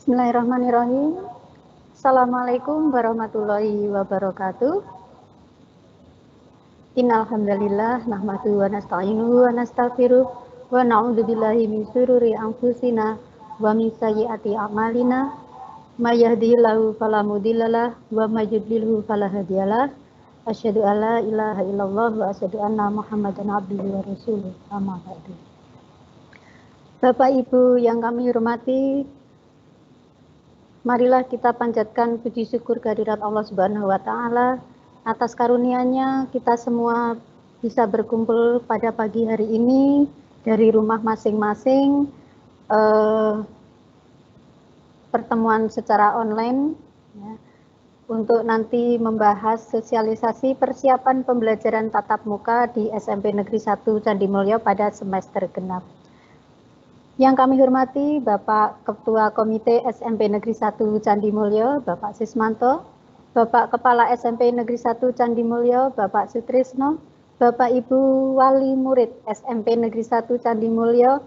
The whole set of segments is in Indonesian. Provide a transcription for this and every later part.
Bismillahirrahmanirrahim. Assalamualaikum warahmatullahi wabarakatuh. Innal hamdalillah nahmaduhu wa nasta'inuhu wa nastaghfiruh wa na'udzubillahi min syururi anfusina wa min sayyiati a'malina. May yahdihillahu fala mudhillalah wa may yudlilhu fala hadiyalah. Asyhadu an la ilaha illallah wa asyhadu anna Muhammadan abduhu wa rasuluh. Amma ba'du. Bapak Ibu yang kami hormati, marilah kita panjatkan puji syukur kehadirat Allah Subhanahu wa taala atas karunia-Nya kita semua bisa berkumpul pada pagi hari ini dari rumah masing-masing, pertemuan secara online ya, untuk nanti membahas sosialisasi persiapan pembelajaran tatap muka di SMP Negeri 1 Candimulyo pada semester genap. Yang kami hormati Bapak Ketua Komite SMP Negeri 1 Candimulyo, Bapak Sismanto, Bapak Kepala SMP Negeri 1 Candimulyo, Bapak Sutrisno, Bapak Ibu Wali Murid SMP Negeri 1 Candimulyo,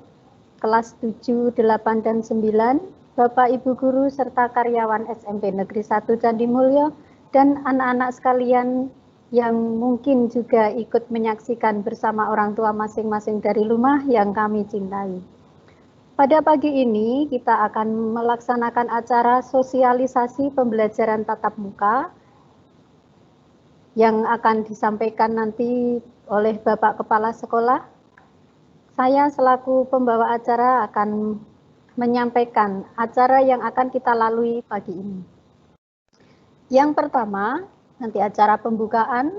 kelas 7, 8, dan 9, Bapak Ibu Guru serta karyawan SMP Negeri 1 Candimulyo, dan anak-anak sekalian yang mungkin juga ikut menyaksikan bersama orang tua masing-masing dari rumah yang kami cintai. Pada pagi ini kita akan melaksanakan acara sosialisasi pembelajaran tatap muka yang akan disampaikan nanti oleh Bapak Kepala Sekolah. Saya selaku pembawa acara akan menyampaikan acara yang akan kita lalui pagi ini. Yang pertama, nanti acara pembukaan.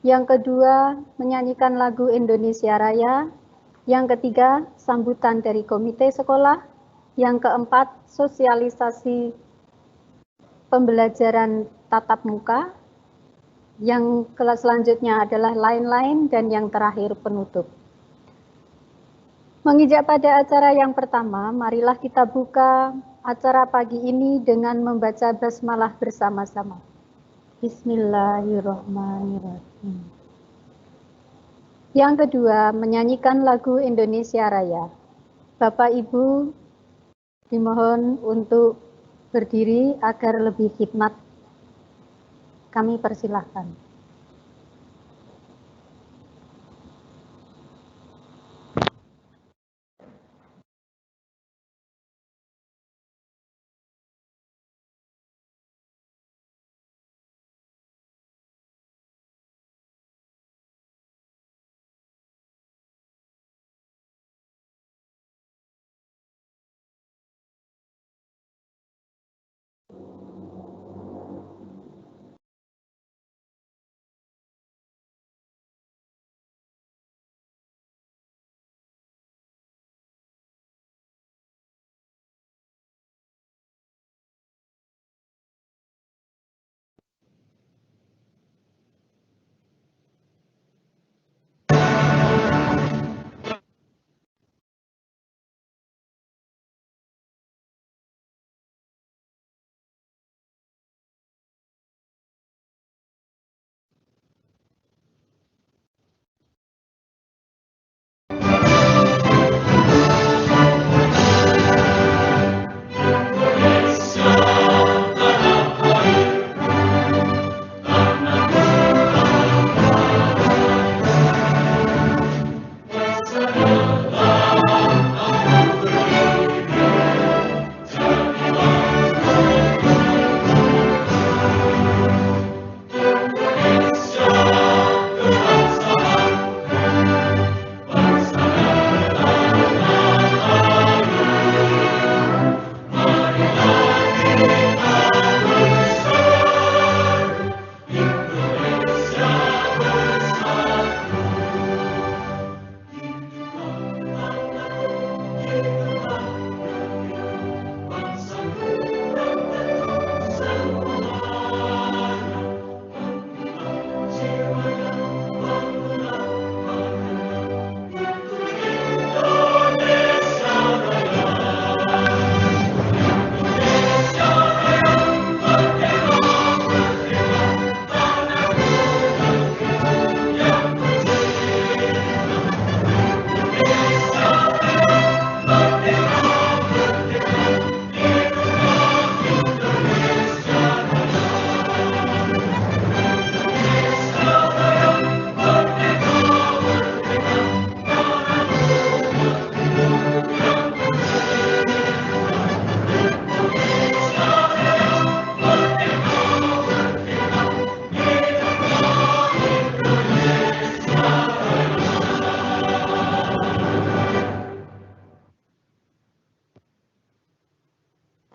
Yang kedua, menyanyikan lagu Indonesia Raya. Yang ketiga, sambutan dari komite sekolah. Yang keempat, sosialisasi pembelajaran tatap muka. Yang kelas selanjutnya adalah lain-lain, dan yang terakhir penutup. Menginjak pada acara yang pertama, marilah kita buka acara pagi ini dengan membaca basmalah bersama-sama. Bismillahirrahmanirrahim. Yang kedua, menyanyikan lagu Indonesia Raya. Bapak Ibu dimohon untuk berdiri agar lebih khidmat. Kami persilahkan.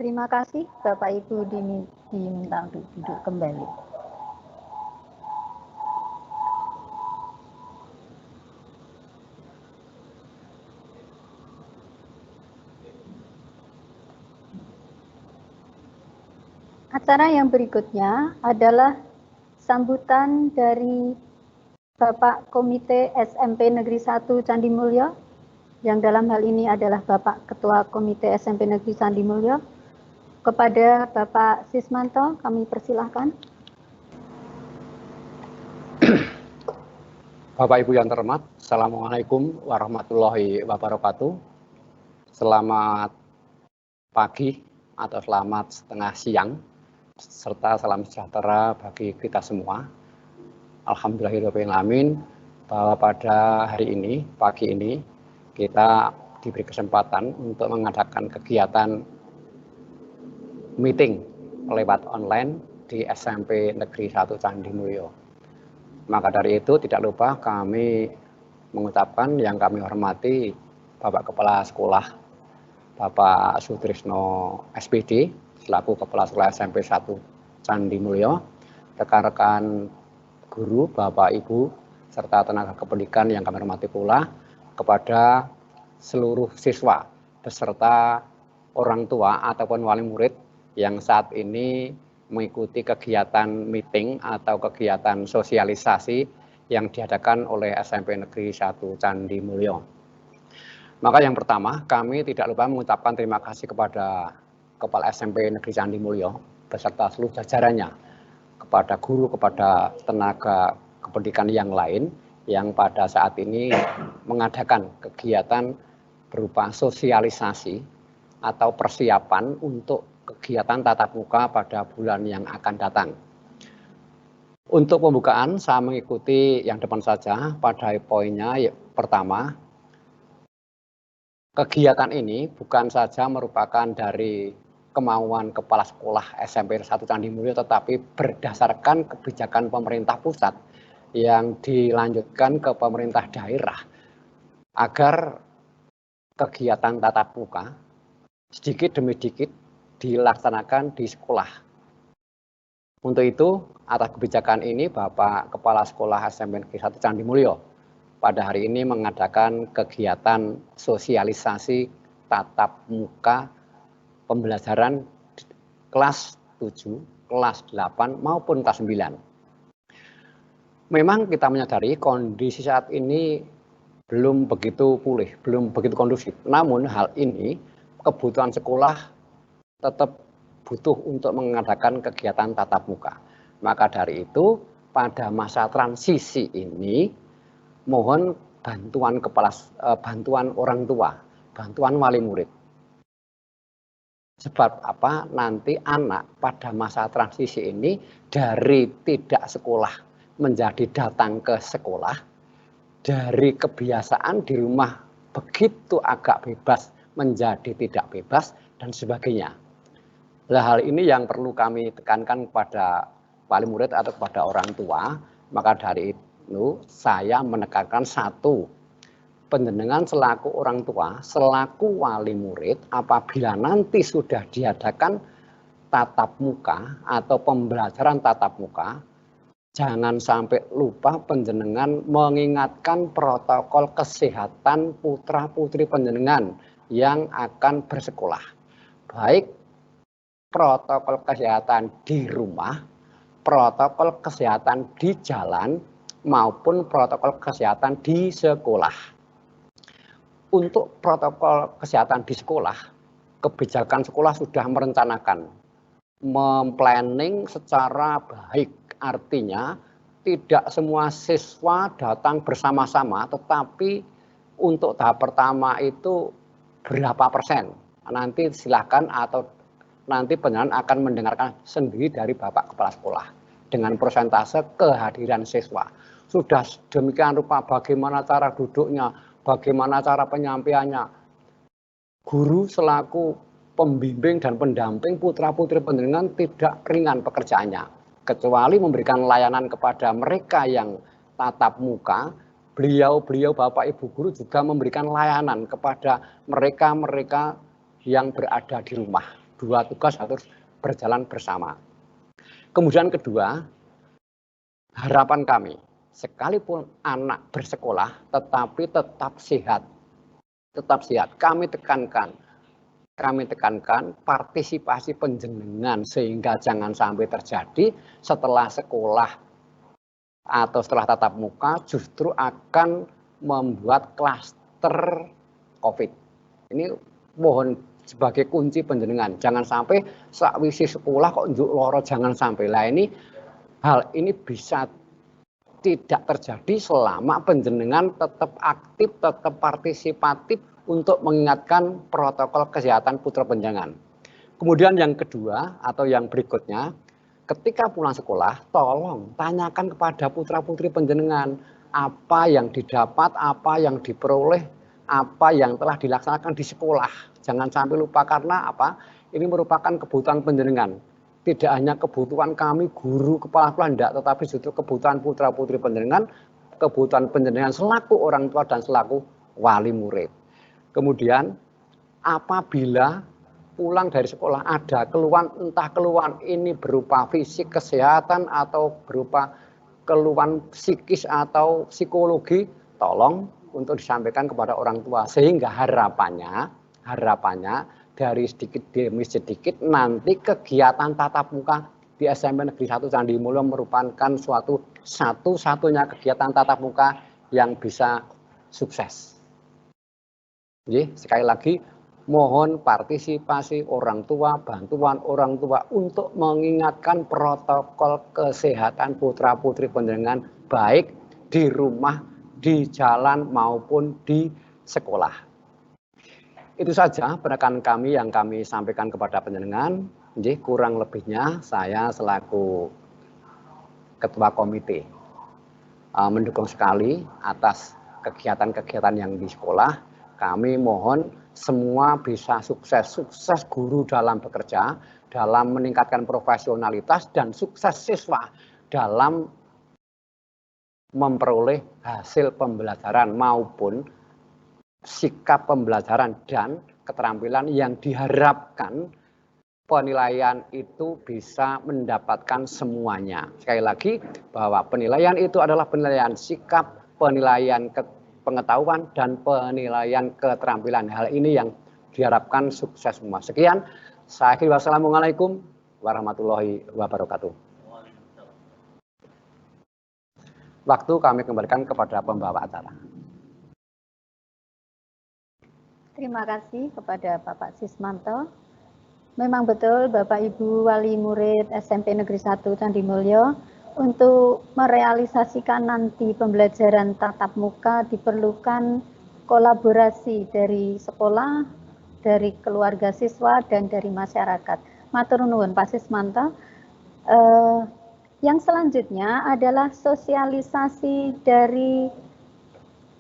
Terima kasih, Bapak Ibu diminta untuk duduk kembali. Acara yang berikutnya adalah sambutan dari Bapak Komite SMP Negeri 1 Candi Mulyo, yang dalam hal ini adalah Bapak Ketua Komite SMP Negeri Candi Mulyo. Kepada Bapak Sismanto, kami persilahkan. Bapak Ibu yang terhormat, Assalamualaikum warahmatullahi wabarakatuh. Selamat pagi atau selamat setengah siang, serta salam sejahtera bagi kita semua. Alhamdulillahirrahmanirrahim, bahwa pada hari ini, pagi ini, kita diberi kesempatan untuk mengadakan kegiatan meeting lewat online di SMP Negeri 1 Candi Mulyo. Maka dari itu tidak lupa kami mengucapkan yang kami hormati Bapak Kepala Sekolah Bapak Sutrisno SPD selaku Kepala Sekolah SMP 1 Candi Mulyo, rekan-rekan guru, Bapak Ibu, serta tenaga kependidikan yang kami hormati pula, kepada seluruh siswa beserta orang tua ataupun wali murid yang saat ini mengikuti kegiatan meeting atau kegiatan sosialisasi yang diadakan oleh SMP Negeri 1 Candi Mulyo. Maka yang pertama, kami tidak lupa mengucapkan terima kasih kepada Kepala SMP Negeri Candi Mulyo beserta seluruh jajarannya, kepada guru, kepada tenaga kependidikan yang lain yang pada saat ini mengadakan kegiatan berupa sosialisasi atau persiapan untuk kegiatan tatap muka pada bulan yang akan datang. Untuk pembukaan, saya mengikuti yang depan saja pada poinnya. Pertama, kegiatan ini bukan saja merupakan dari kemauan Kepala Sekolah SMP 1 Candi Mulyo, tetapi berdasarkan kebijakan pemerintah pusat yang dilanjutkan ke pemerintah daerah agar kegiatan tatap muka sedikit demi sedikit dilaksanakan di sekolah. Untuk itu, atas kebijakan ini, Bapak Kepala Sekolah SMP Negeri 1 Candi Mulyo pada hari ini mengadakan kegiatan sosialisasi tatap muka pembelajaran kelas 7, kelas 8 maupun kelas 9. Memang kita menyadari kondisi saat ini belum begitu pulih, belum begitu kondusif. Namun hal ini kebutuhan sekolah tetap butuh untuk mengadakan kegiatan tatap muka. Maka dari itu, pada masa transisi ini, mohon bantuan bantuan orang tua, bantuan wali murid. Sebab apa? Nanti anak pada masa transisi ini dari tidak sekolah menjadi datang ke sekolah, dari kebiasaan di rumah begitu agak bebas menjadi tidak bebas dan sebagainya. Nah, hal ini yang perlu kami tekankan kepada wali murid atau kepada orang tua. Maka dari itu saya menekankan satu, panjenengan selaku orang tua, selaku wali murid, apabila nanti sudah diadakan tatap muka atau pembelajaran tatap muka, jangan sampai lupa panjenengan mengingatkan protokol kesehatan putra-putri panjenengan yang akan bersekolah. Baik protokol kesehatan di rumah, protokol kesehatan di jalan, maupun protokol kesehatan di sekolah. Untuk protokol kesehatan di sekolah, kebijakan sekolah sudah merencanakan, memplanning secara baik. Artinya tidak semua siswa datang bersama-sama, tetapi untuk tahap pertama itu berapa persen. Nanti silakan atau nanti penjelasan akan mendengarkan sendiri dari Bapak Kepala Sekolah dengan persentase kehadiran siswa. Sudah demikian rupa bagaimana cara duduknya, bagaimana cara penyampaiannya. Guru selaku pembimbing dan pendamping putra-putri panjenengan tidak ringan pekerjaannya, kecuali memberikan layanan kepada mereka yang tatap muka. Beliau Bapak Ibu guru juga memberikan layanan kepada mereka yang berada di rumah. dua tugas harus berjalan bersama. Kemudian kedua, harapan kami, sekalipun anak bersekolah tetapi tetap sehat. Tetap sehat. Kami tekankan partisipasi penjenengan sehingga jangan sampai terjadi setelah sekolah atau setelah tatap muka justru akan membuat klaster COVID. Ini mohon sebagai kunci penjenengan. Jangan sampai sakwisi sekolah kok njuk loro, jangan sampai. Lah ini hal ini bisa tidak terjadi selama penjenengan tetap aktif, tetap partisipatif untuk mengingatkan protokol kesehatan putra penjenengan. Kemudian yang kedua atau yang berikutnya, ketika pulang sekolah, tolong tanyakan kepada putra-putri penjenengan apa yang didapat, apa yang diperoleh, apa yang telah dilaksanakan di sekolah. Jangan sampai lupa karena apa? Ini merupakan kebutuhan penjenengan. Tidak hanya kebutuhan kami guru kepala sekolah enggak, tetapi justru kebutuhan putra-putri penjenengan, kebutuhan penjenengan selaku orang tua dan selaku wali murid. Kemudian apabila pulang dari sekolah ada keluhan, entah keluhan ini berupa fisik kesehatan atau berupa keluhan psikis atau psikologi, tolong untuk disampaikan kepada orang tua sehingga harapannya dari sedikit demi sedikit nanti kegiatan tatap muka di SMP Negeri 1 Candi Mulyo merupakan satu-satunya kegiatan tatap muka yang bisa sukses. Jadi, sekali lagi mohon partisipasi orang tua, bantuan orang tua untuk mengingatkan protokol kesehatan putra-putri penjenengan baik di rumah, di jalan maupun di sekolah. Itu saja penekanan kami yang kami sampaikan kepada penjenengan. Jadi kurang lebihnya saya selaku ketua komite mendukung sekali atas kegiatan-kegiatan yang di sekolah. Kami mohon semua bisa sukses guru dalam bekerja, dalam meningkatkan profesionalitas dan sukses siswa dalam memperoleh hasil pembelajaran maupun sikap pembelajaran dan keterampilan yang diharapkan penilaian itu bisa mendapatkan semuanya. Sekali lagi bahwa penilaian itu adalah penilaian sikap, penilaian pengetahuan dan penilaian keterampilan. Hal ini yang diharapkan sukses semua. Sekian, saya akhiri. Wassalamualaikum warahmatullahi wabarakatuh. Waktu kami kembalikan kepada pembawa acara. Terima kasih kepada Bapak Sismanto. Memang betul Bapak Ibu Wali Murid SMP Negeri 1 Candi Mulyo, untuk merealisasikan nanti pembelajaran tatap muka diperlukan kolaborasi dari sekolah, dari keluarga siswa, dan dari masyarakat. Matur nuwun Pak Sismanto. Yang selanjutnya adalah sosialisasi dari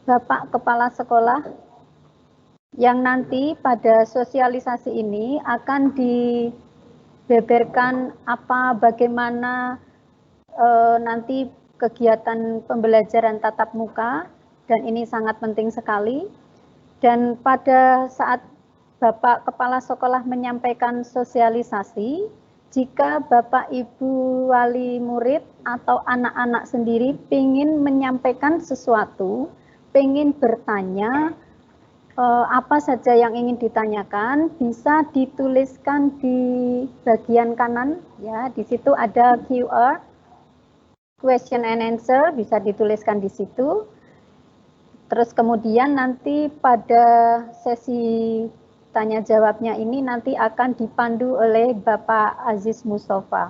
Bapak Kepala Sekolah, yang nanti pada sosialisasi ini akan dibeberkan bagaimana nanti kegiatan pembelajaran tatap muka, dan ini sangat penting sekali. Dan pada saat Bapak Kepala Sekolah menyampaikan sosialisasi, jika Bapak Ibu Wali Murid atau anak-anak sendiri ingin menyampaikan sesuatu, ingin bertanya, apa saja yang ingin ditanyakan bisa dituliskan di bagian kanan ya. Di situ ada QR, question and answer, bisa dituliskan di situ. Terus kemudian nanti pada sesi tanya jawabnya ini nanti akan dipandu oleh Bapak Aziz Mustafa.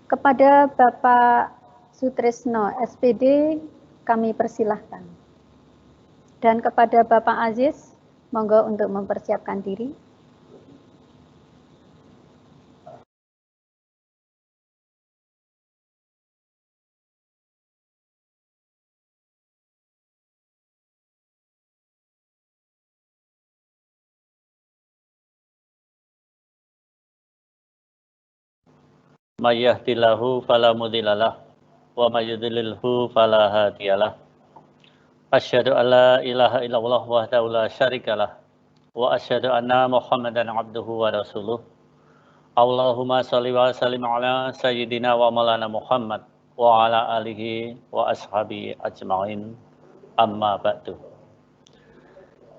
Kepada Bapak Sutrisno SPD kami persilahkan. Dan kepada Bapak Aziz, monggo untuk mempersiapkan diri. May yahdihillahu fala mudhillalah wa may yudlilhu fala hadiyalah. Asyhadu an la ilaha illallah wahdahu la syarikalah wa asyhadu anna Muhammadan abduhu wa rasuluh. Allahumma sholli wa sallim ala sayyidina wa maulana Muhammad wa ala alihi wa ashabi ajma'in. Amma ba'du.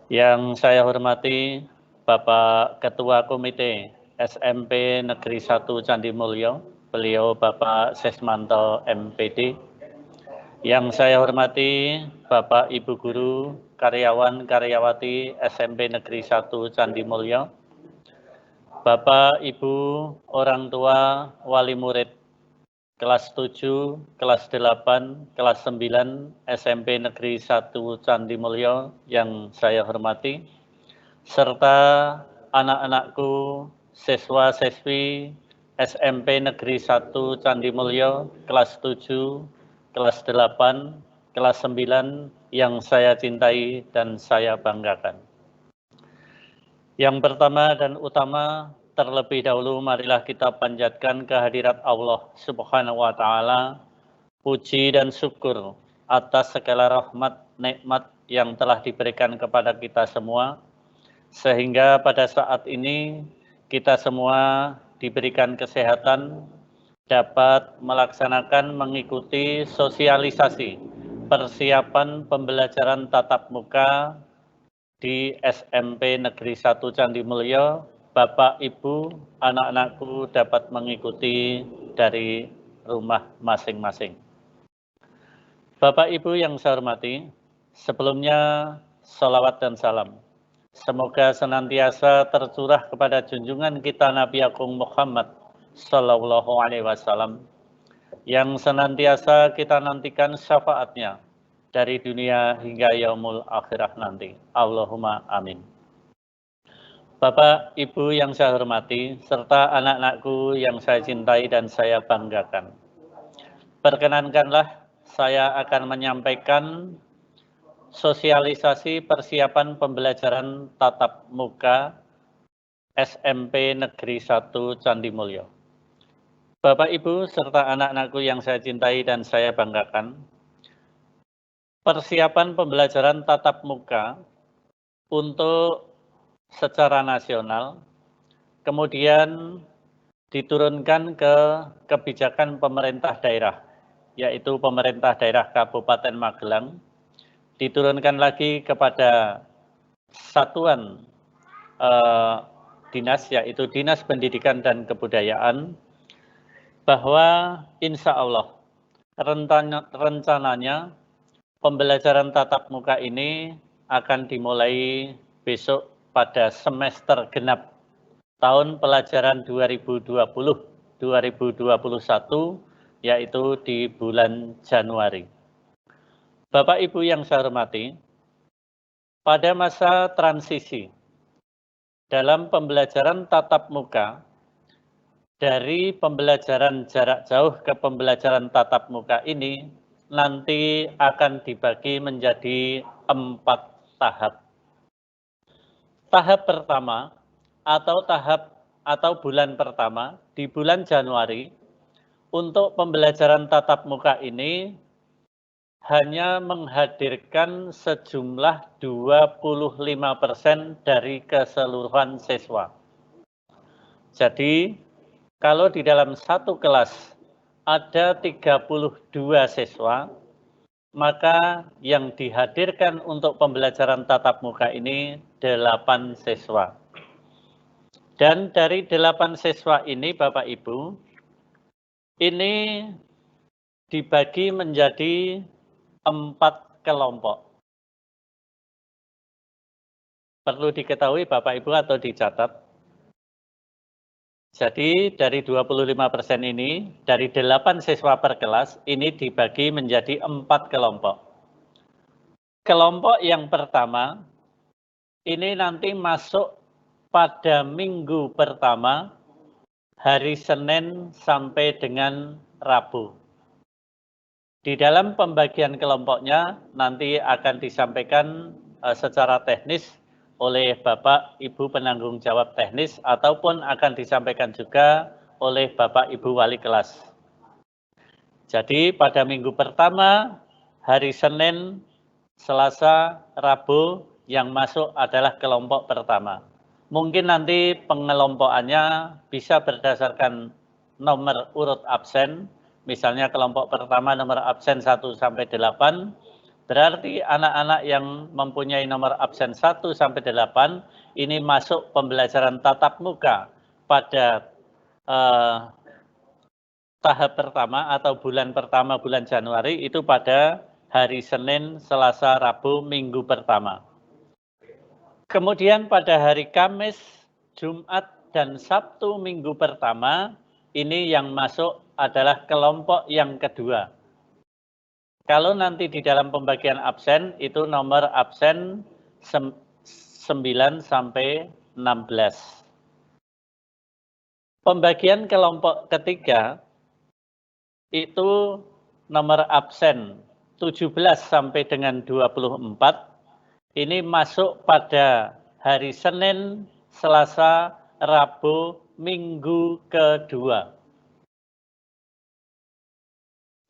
Yang saya hormati Bapak Ketua Komite SMP Negeri 1 Candi Mulyo, beliau Bapak Sesmanto MPD. Yang saya hormati Bapak Ibu Guru, karyawan karyawati SMP Negeri 1 Candi Mulyo, Bapak Ibu orang tua wali murid kelas 7, kelas 8, kelas 9 SMP Negeri 1 Candi Mulyo yang saya hormati, serta anak-anakku siswa-siswi SMP Negeri 1 Candi Mulyo kelas 7, kelas 8, kelas 9 yang saya cintai dan saya banggakan. Yang pertama dan utama, terlebih dahulu marilah kita panjatkan kehadirat Allah Subhanahu wa Ta'ala, puji dan syukur atas segala rahmat nikmat yang telah diberikan kepada kita semua, sehingga pada saat ini kita semua diberikan kesehatan, dapat melaksanakan mengikuti sosialisasi persiapan pembelajaran tatap muka di SMP Negeri 1 Candi Mulyo. Bapak, Ibu, anak-anakku dapat mengikuti dari rumah masing-masing. Bapak, Ibu yang saya hormati, sebelumnya salawat dan salam. Semoga senantiasa tercurah kepada junjungan kita Nabi Agung Muhammad Sallallahu Alaihi Wasallam, yang senantiasa kita nantikan syafaatnya dari dunia hingga yaumul akhirah nanti. Allahumma amin. Bapak, Ibu yang saya hormati, serta anak-anakku yang saya cintai dan saya banggakan. Perkenankanlah saya akan menyampaikan sosialisasi persiapan pembelajaran tatap muka SMP Negeri 1 Candi Mulyo. Bapak, Ibu, serta anak-anakku yang saya cintai dan saya banggakan, persiapan pembelajaran tatap muka untuk secara nasional, kemudian diturunkan ke kebijakan pemerintah daerah, yaitu pemerintah daerah Kabupaten Magelang, diturunkan lagi kepada satuan dinas, yaitu Dinas Pendidikan dan Kebudayaan, bahwa insya Allah rencananya pembelajaran tatap muka ini akan dimulai besok pada semester genap tahun pelajaran 2020-2021, yaitu di bulan Januari. Bapak, Ibu yang saya hormati, pada masa transisi dalam pembelajaran tatap muka, dari pembelajaran jarak jauh ke pembelajaran tatap muka ini nanti akan dibagi menjadi 4 tahap. Tahap pertama atau bulan pertama di bulan Januari untuk pembelajaran tatap muka ini hanya menghadirkan sejumlah 25% dari keseluruhan siswa. Jadi kalau di dalam satu kelas ada 32 siswa, maka yang dihadirkan untuk pembelajaran tatap muka ini 8 siswa. Dan dari 8 siswa ini, Bapak Ibu, ini dibagi menjadi 4 kelompok. Perlu diketahui Bapak Ibu atau dicatat. Jadi dari 25% ini, dari 8 siswa per kelas, ini dibagi menjadi 4 kelompok. Kelompok yang pertama, ini nanti masuk pada minggu pertama, hari Senin sampai dengan Rabu. Di dalam pembagian kelompoknya nanti akan disampaikan secara teknis oleh Bapak Ibu penanggung jawab teknis ataupun akan disampaikan juga oleh Bapak Ibu wali kelas. Jadi pada minggu pertama, hari Senin, Selasa, Rabu yang masuk adalah kelompok pertama. Mungkin nanti pengelompokannya bisa berdasarkan nomor urut absen, misalnya kelompok pertama nomor absen 1 sampai 8, berarti anak-anak yang mempunyai nomor absen 1 sampai 8 ini masuk pembelajaran tatap muka pada tahap pertama atau bulan pertama bulan Januari itu pada hari Senin, Selasa, Rabu, Minggu pertama. Kemudian pada hari Kamis, Jumat, dan Sabtu minggu pertama, ini yang masuk adalah kelompok yang kedua. Kalau nanti di dalam pembagian absen, itu nomor absen 9 sampai 16. Pembagian kelompok ketiga, itu nomor absen 17 sampai dengan 24, ini masuk pada hari Senin, Selasa, Rabu, Minggu kedua.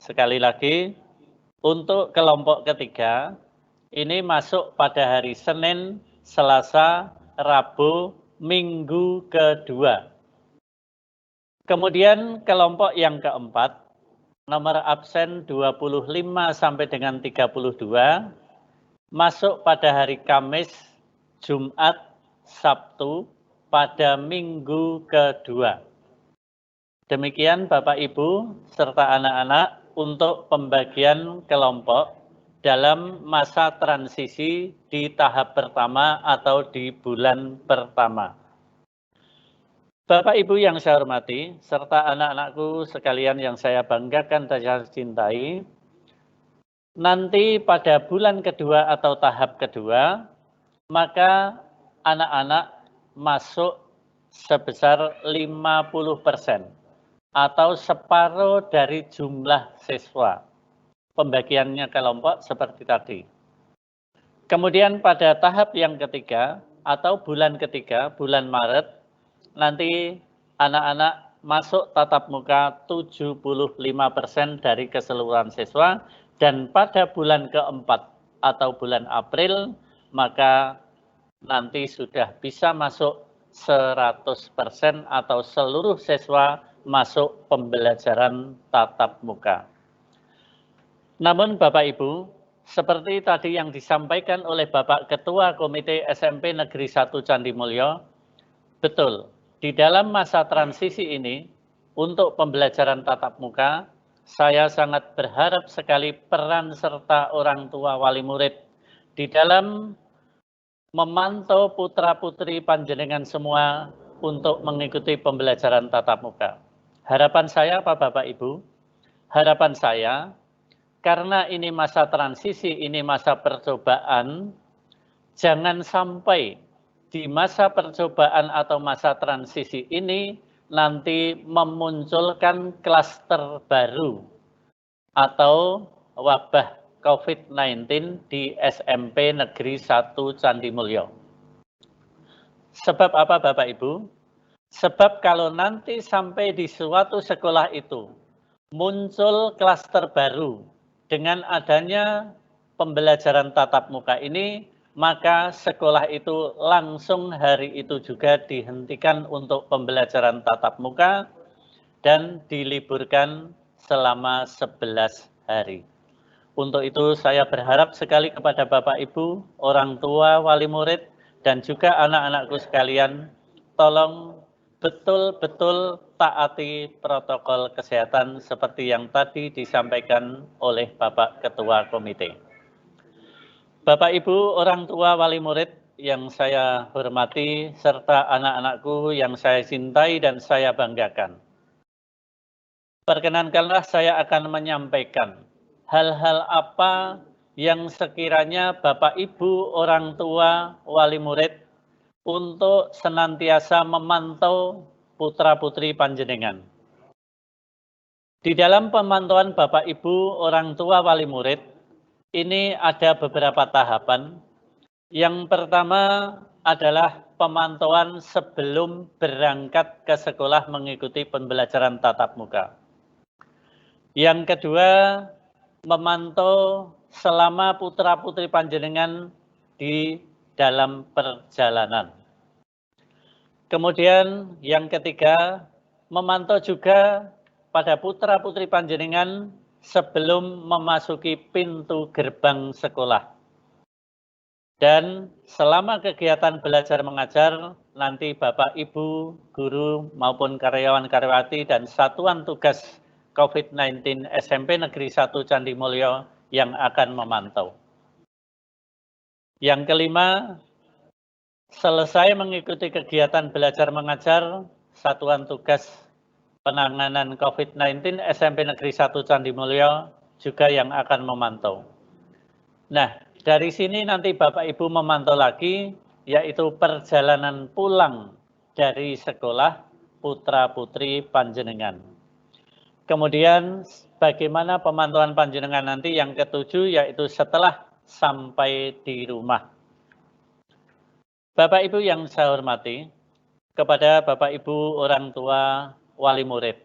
Sekali lagi, untuk kelompok ketiga, ini masuk pada hari Senin, Selasa, Rabu, Minggu kedua. Kemudian kelompok yang keempat, nomor absen 25 sampai dengan 32, masuk pada hari Kamis, Jumat, Sabtu, pada minggu kedua. Demikian Bapak Ibu serta anak-anak untuk pembagian kelompok dalam masa transisi di tahap pertama atau di bulan pertama. Bapak Ibu yang saya hormati, serta anak-anakku sekalian yang saya banggakan dan saya cintai, nanti pada bulan kedua atau tahap kedua, maka anak-anak masuk sebesar 50% atau separuh dari jumlah siswa. Pembagiannya kelompok seperti tadi. Kemudian pada tahap yang ketiga atau bulan ketiga, bulan Maret, nanti anak-anak masuk tatap muka 75% dari keseluruhan siswa. Dan pada bulan keempat atau bulan April, maka nanti sudah bisa masuk 100% atau seluruh siswa masuk pembelajaran tatap muka. Namun Bapak Ibu, seperti tadi yang disampaikan oleh Bapak Ketua Komite SMP Negeri 1 Candimulyo, betul, di dalam masa transisi ini, untuk pembelajaran tatap muka, saya sangat berharap sekali peran serta orang tua wali murid di dalam memantau putra-putri panjenengan semua untuk mengikuti pembelajaran tatap muka. Harapan saya Pak Bapak Ibu, harapan saya karena ini masa transisi, ini masa percobaan, jangan sampai di masa percobaan atau masa transisi ini nanti memunculkan klaster baru atau wabah COVID-19 di SMP Negeri 1 Candimulyo. Sebab apa Bapak Ibu? Sebab kalau nanti sampai di suatu sekolah itu muncul klaster baru dengan adanya pembelajaran tatap muka ini, maka sekolah itu langsung hari itu juga dihentikan untuk pembelajaran tatap muka dan diliburkan selama 11 hari. Untuk itu saya berharap sekali kepada Bapak Ibu, orang tua, wali murid, dan juga anak-anakku sekalian, tolong betul-betul taati protokol kesehatan seperti yang tadi disampaikan oleh Bapak Ketua Komite. Bapak Ibu, orang tua wali murid yang saya hormati, serta anak-anakku yang saya cintai dan saya banggakan. Perkenankanlah saya akan menyampaikan hal-hal apa yang sekiranya Bapak Ibu, orang tua, wali murid, untuk senantiasa memantau putra-putri panjenengan. Di dalam pemantauan Bapak Ibu, orang tua, wali murid, ini ada beberapa tahapan. Yang pertama adalah pemantauan sebelum berangkat ke sekolah mengikuti pembelajaran tatap muka. Yang kedua, memantau selama putra-putri panjenengan di dalam perjalanan. Kemudian yang ketiga, memantau juga pada putra-putri panjenengan sebelum memasuki pintu gerbang sekolah. Dan selama kegiatan belajar mengajar, nanti Bapak, Ibu, guru maupun karyawan-karyawati dan satuan tugas COVID-19 SMP Negeri 1 Candi Mulyo yang akan memantau. Yang kelima, selesai mengikuti kegiatan belajar mengajar, satuan tugas penanganan COVID-19 SMP Negeri 1 Candi Mulyo juga yang akan memantau. Nah, dari sini nanti Bapak Ibu memantau lagi, yaitu perjalanan pulang dari sekolah putra-putri panjenengan. Kemudian bagaimana pemantauan panjenengan nanti yang ketujuh, yaitu setelah sampai di rumah. Bapak Ibu yang saya hormati, kepada Bapak Ibu orang tua wali murid,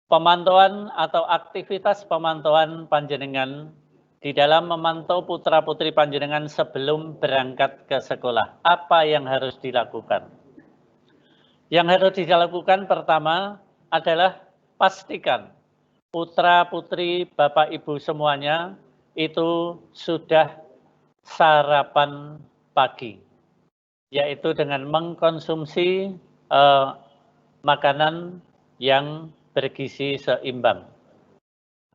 pemantauan atau aktivitas pemantauan panjenengan di dalam memantau putra-putri panjenengan sebelum berangkat ke sekolah. Apa yang harus dilakukan? Yang harus dilakukan pertama adalah pastikan putra-putri Bapak Ibu semuanya itu sudah sarapan pagi, yaitu dengan mengkonsumsi makanan yang bergizi seimbang.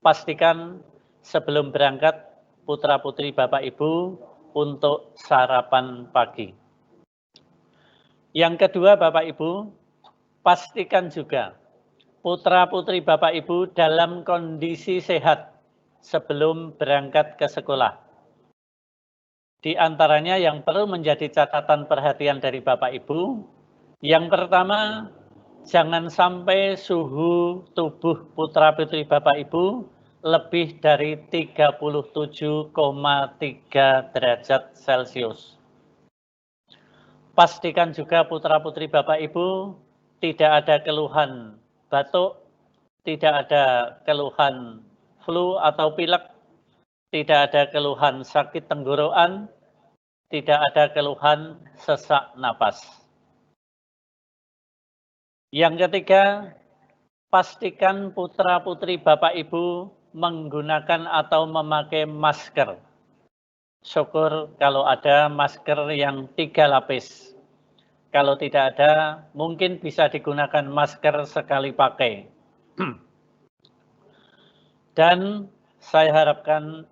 Pastikan sebelum berangkat putra-putri Bapak Ibu untuk sarapan pagi. Yang kedua Bapak Ibu, pastikan juga putra-putri Bapak Ibu dalam kondisi sehat sebelum berangkat ke sekolah. Di antaranya yang perlu menjadi catatan perhatian dari Bapak Ibu, yang pertama, jangan sampai suhu tubuh putra-putri Bapak Ibu lebih dari 37,3 derajat Celcius. Pastikan juga putra-putri Bapak Ibu tidak ada keluhan batuk, tidak ada keluhan flu atau pilek, tidak ada keluhan sakit tenggorokan, tidak ada keluhan sesak napas. Yang ketiga, pastikan putra-putri Bapak Ibu menggunakan atau memakai masker. Syukur kalau ada masker yang 3 lapis. Kalau tidak ada, mungkin bisa digunakan masker sekali pakai. Dan saya harapkan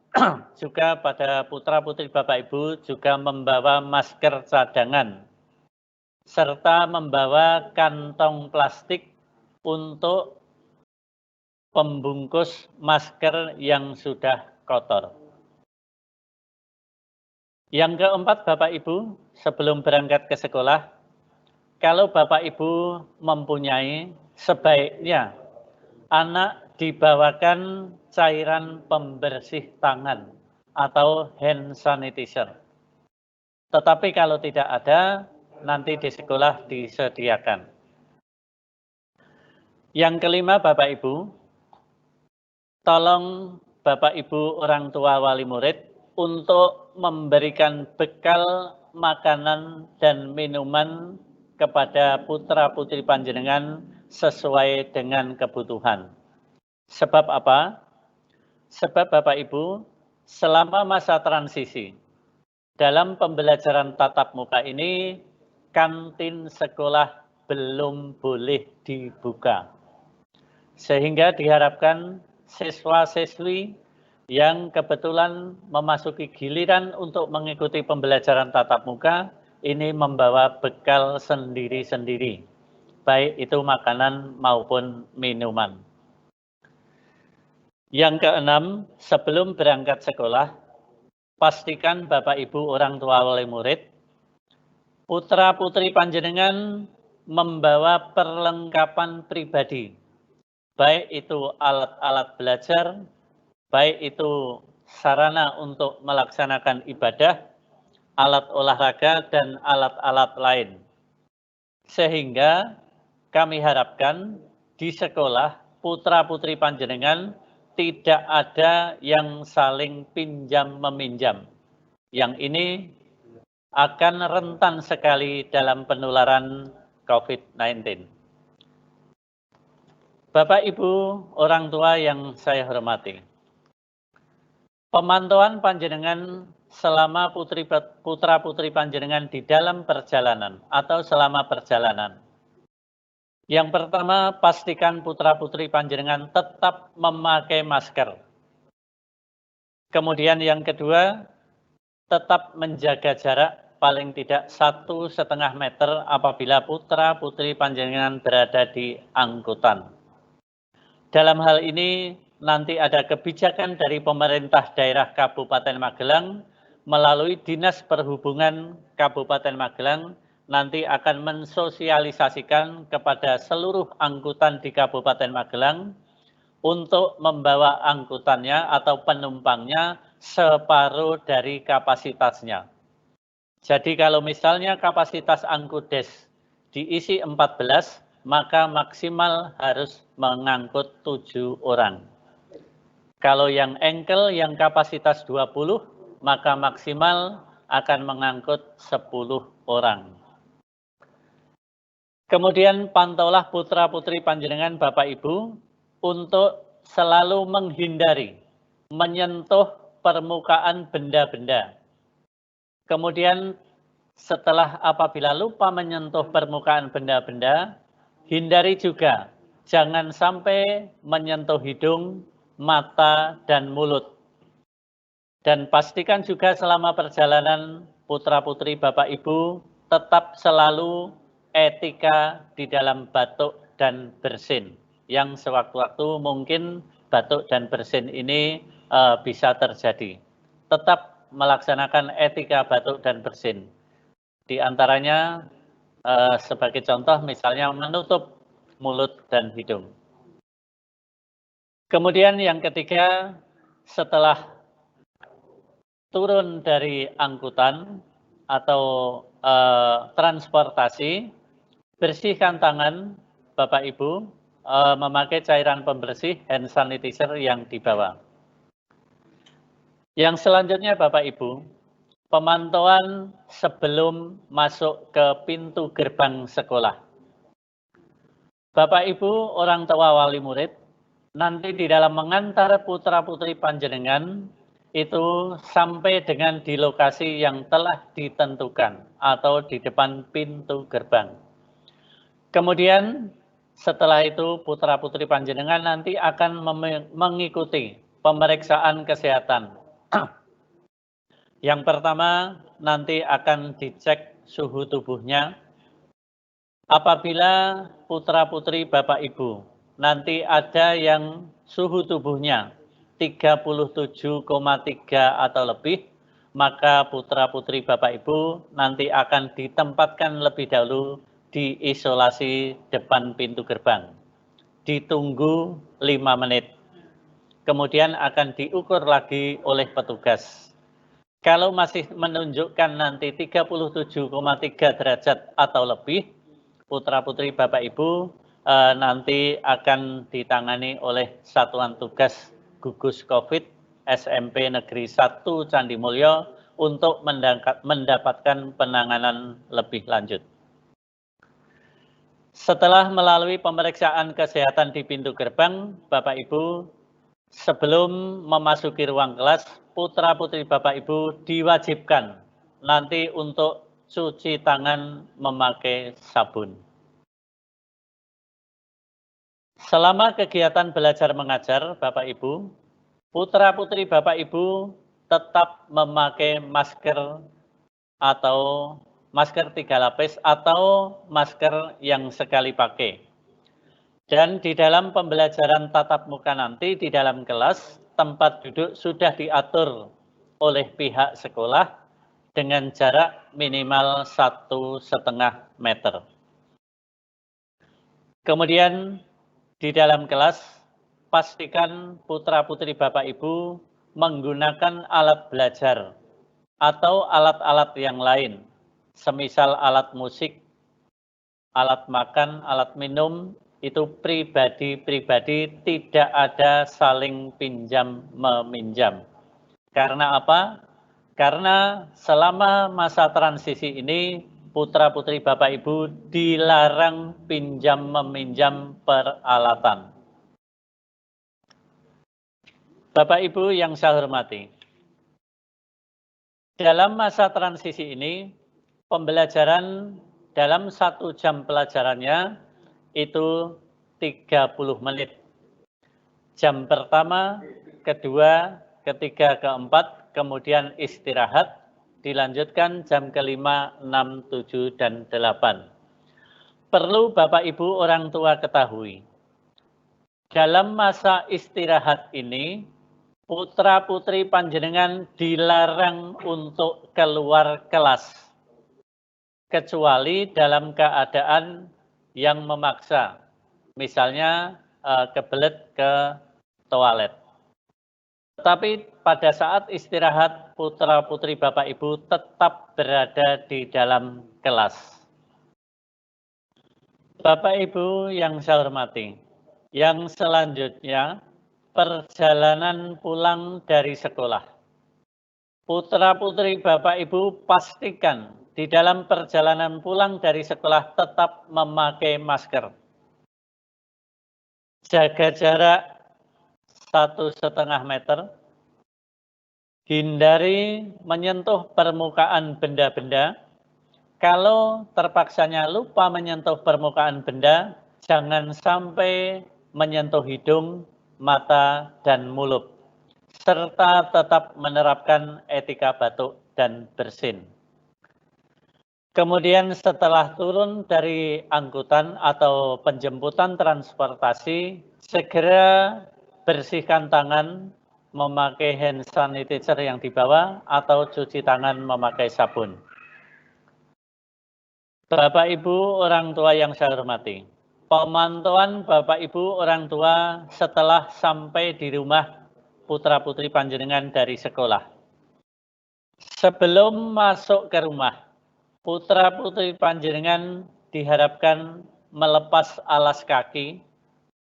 juga pada putra-putri Bapak Ibu juga membawa masker cadangan, serta membawa kantong plastik untuk pembungkus masker yang sudah kotor. Yang keempat Bapak Ibu, sebelum berangkat ke sekolah, kalau Bapak Ibu mempunyai, sebaiknya anak dibawakan cairan pembersih tangan atau hand sanitizer. Tetapi kalau tidak ada, nanti di sekolah disediakan. Yang kelima Bapak Ibu, tolong Bapak Ibu orang tua wali murid untuk memberikan bekal makanan dan minuman kepada putra-putri panjenengan sesuai dengan kebutuhan. Sebab apa? Sebab Bapak Ibu, selama masa transisi, dalam pembelajaran tatap muka ini, kantin sekolah belum boleh dibuka. Sehingga diharapkan siswa-siswi yang kebetulan memasuki giliran untuk mengikuti pembelajaran tatap muka, ini membawa bekal sendiri-sendiri, baik itu makanan maupun minuman. Yang keenam, sebelum berangkat sekolah, pastikan Bapak Ibu orang tua wali murid, putra-putri panjenengan membawa perlengkapan pribadi, baik itu alat-alat belajar, baik itu sarana untuk melaksanakan ibadah, alat olahraga, dan alat-alat lain. Sehingga kami harapkan di sekolah putra-putri panjenengan tidak ada yang saling pinjam-meminjam. Yang ini akan rentan sekali dalam penularan COVID-19. Bapak, Ibu, orang tua yang saya hormati, pemantauan panjenengan selama putra-putri panjenengan di dalam perjalanan atau selama perjalanan. Yang pertama, pastikan putra-putri panjenengan tetap memakai masker. Kemudian yang kedua, tetap menjaga jarak paling tidak 1,5 meter apabila putra-putri panjenengan berada di angkutan. Dalam hal ini, nanti ada kebijakan dari pemerintah daerah Kabupaten Magelang melalui Dinas Perhubungan Kabupaten Magelang nanti akan mensosialisasikan kepada seluruh angkutan di Kabupaten Magelang untuk membawa angkutannya atau penumpangnya separuh dari kapasitasnya. Jadi kalau misalnya kapasitas Angkudes diisi 14, maka maksimal harus mengangkut 7 orang. Kalau yang engkel yang kapasitas 20, maka maksimal akan mengangkut 10 orang. Kemudian pantaulah putra-putri panjenengan Bapak Ibu untuk selalu menghindari menyentuh permukaan benda-benda. Kemudian setelah apabila lupa menyentuh permukaan benda-benda, hindari juga jangan sampai menyentuh hidung, mata, dan mulut. Dan pastikan juga selama perjalanan putra-putri Bapak Ibu tetap selalu etika di dalam batuk dan bersin. Yang sewaktu-waktu mungkin batuk dan bersin ini bisa terjadi. Tetap melaksanakan etika batuk dan bersin. Di antaranya sebagai contoh misalnya menutup mulut dan hidung. Kemudian yang ketiga, setelah turun dari angkutan atau transportasi, bersihkan tangan Bapak Ibu, memakai cairan pembersih hand sanitizer yang dibawa. Yang selanjutnya Bapak Ibu, pemantauan sebelum masuk ke pintu gerbang sekolah. Bapak Ibu, orang tua wali murid, nanti di dalam mengantar putra-putri panjenengan itu sampai dengan di lokasi yang telah ditentukan atau di depan pintu gerbang. Kemudian setelah itu putra-putri panjenengan nanti akan mengikuti pemeriksaan kesehatan. Yang pertama nanti akan dicek suhu tubuhnya. Apabila putra-putri Bapak Ibu nanti ada yang suhu tubuhnya 37,3 atau lebih, maka putra-putri Bapak Ibu nanti akan ditempatkan lebih dahulu di isolasi depan pintu gerbang. Ditunggu 5 menit. Kemudian akan diukur lagi oleh petugas. Kalau masih menunjukkan nanti 37,3 derajat atau lebih, putra-putri Bapak Ibu nanti akan ditangani oleh Satuan Tugas Gugus COVID SMP Negeri 1 Candimulyo untuk mendapatkan penanganan lebih lanjut. Setelah melalui pemeriksaan kesehatan di pintu gerbang, Bapak Ibu, sebelum memasuki ruang kelas, putra-putri Bapak Ibu diwajibkan nanti untuk cuci tangan memakai sabun. Selama kegiatan belajar mengajar, Bapak Ibu, putra-putri Bapak Ibu tetap memakai masker atau masker 3 lapis atau masker yang sekali pakai. Dan di dalam pembelajaran tatap muka nanti di dalam kelas, tempat duduk sudah diatur oleh pihak sekolah dengan jarak minimal 1,5 meter. Kemudian di dalam kelas, pastikan putra-putri Bapak Ibu menggunakan alat belajar atau alat-alat yang lain, semisal alat musik, alat makan, alat minum, itu pribadi-pribadi, tidak ada saling pinjam-meminjam. Karena apa? Karena selama masa transisi ini, putra-putri Bapak Ibu dilarang pinjam-meminjam peralatan. Bapak Ibu yang saya hormati, dalam masa transisi ini, pembelajaran dalam 1 jam pelajarannya itu 30 menit. Jam pertama, kedua, ketiga, keempat, kemudian istirahat, dilanjutkan jam kelima, 6, 7, dan 8. Perlu Bapak Ibu orang tua ketahui, dalam masa istirahat ini, putra-putri panjenengan dilarang untuk keluar kelas, kecuali dalam keadaan yang memaksa, misalnya kebelet ke toilet. Tetapi pada saat istirahat, putra-putri Bapak Ibu tetap berada di dalam kelas. Bapak Ibu yang saya hormati, yang selanjutnya perjalanan pulang dari sekolah. Putra-putri Bapak Ibu pastikan di dalam perjalanan pulang dari sekolah tetap memakai masker. Jaga jarak 1,5 meter, hindari menyentuh permukaan benda-benda. Kalau terpaksanya lupa menyentuh permukaan benda, jangan sampai menyentuh hidung, mata, dan mulut, serta tetap menerapkan etika batuk dan bersin. Kemudian setelah turun dari angkutan atau penjemputan transportasi, segera bersihkan tangan, memakai hand sanitizer yang dibawa, atau cuci tangan memakai sabun. Bapak Ibu orang tua yang saya hormati, pemantauan Bapak Ibu orang tua setelah sampai di rumah putra-putri panjenengan dari sekolah. Sebelum masuk ke rumah, putra-putri panjenengan diharapkan melepas alas kaki,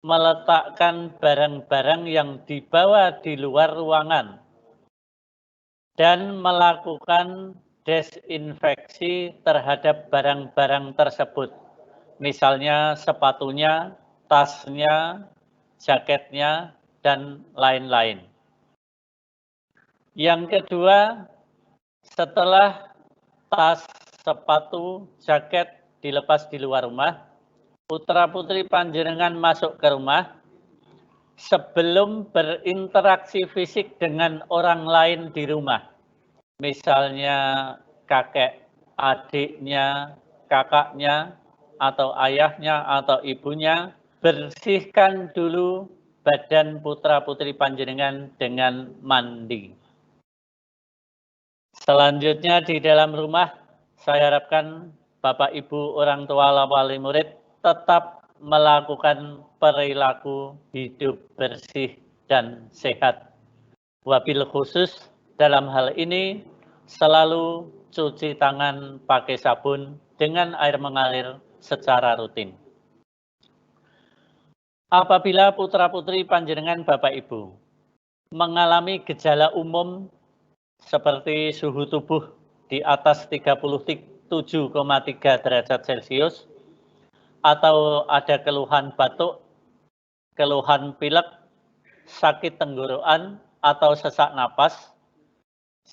meletakkan barang-barang yang dibawa di luar ruangan, dan melakukan desinfeksi terhadap barang-barang tersebut. Misalnya sepatunya, tasnya, jaketnya, dan lain-lain. Yang kedua, setelah tas, sepatu, jaket dilepas di luar rumah, putra-putri panjenengan masuk ke rumah, sebelum berinteraksi fisik dengan orang lain di rumah, misalnya kakek, adiknya, kakaknya, atau ayahnya, atau ibunya, bersihkan dulu badan putra-putri panjenengan dengan mandi. Selanjutnya di dalam rumah, saya harapkan Bapak Ibu orang tua wali murid tetap melakukan perilaku hidup bersih dan sehat. Wabil khusus dalam hal ini selalu cuci tangan pakai sabun dengan air mengalir secara rutin. Apabila putra-putri panjenengan Bapak Ibu mengalami gejala umum seperti suhu tubuh di atas 37,3 derajat Celcius, atau ada keluhan batuk, keluhan pilek, sakit tenggorokan, atau sesak napas,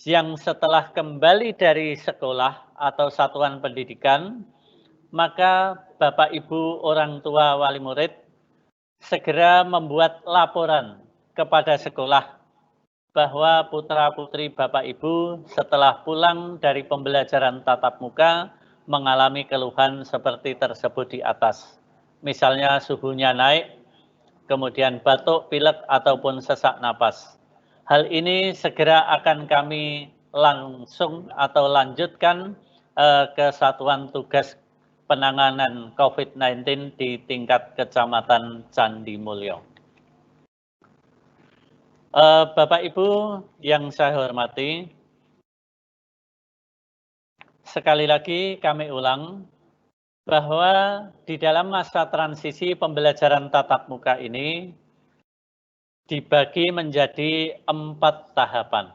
yang setelah kembali dari sekolah atau satuan pendidikan, maka Bapak Ibu orang tua wali murid segera membuat laporan kepada sekolah bahwa putra-putri Bapak Ibu setelah pulang dari pembelajaran tatap muka mengalami keluhan seperti tersebut di atas. Misalnya suhunya naik, kemudian batuk, pilek, ataupun sesak napas. Hal ini segera akan kami langsung atau lanjutkan ke Satuan Tugas Penanganan COVID-19 di tingkat Kecamatan Candi Mulyo. Bapak Ibu yang saya hormati, sekali lagi kami ulang bahwa di dalam masa transisi pembelajaran tatap muka ini dibagi menjadi 4 tahapan.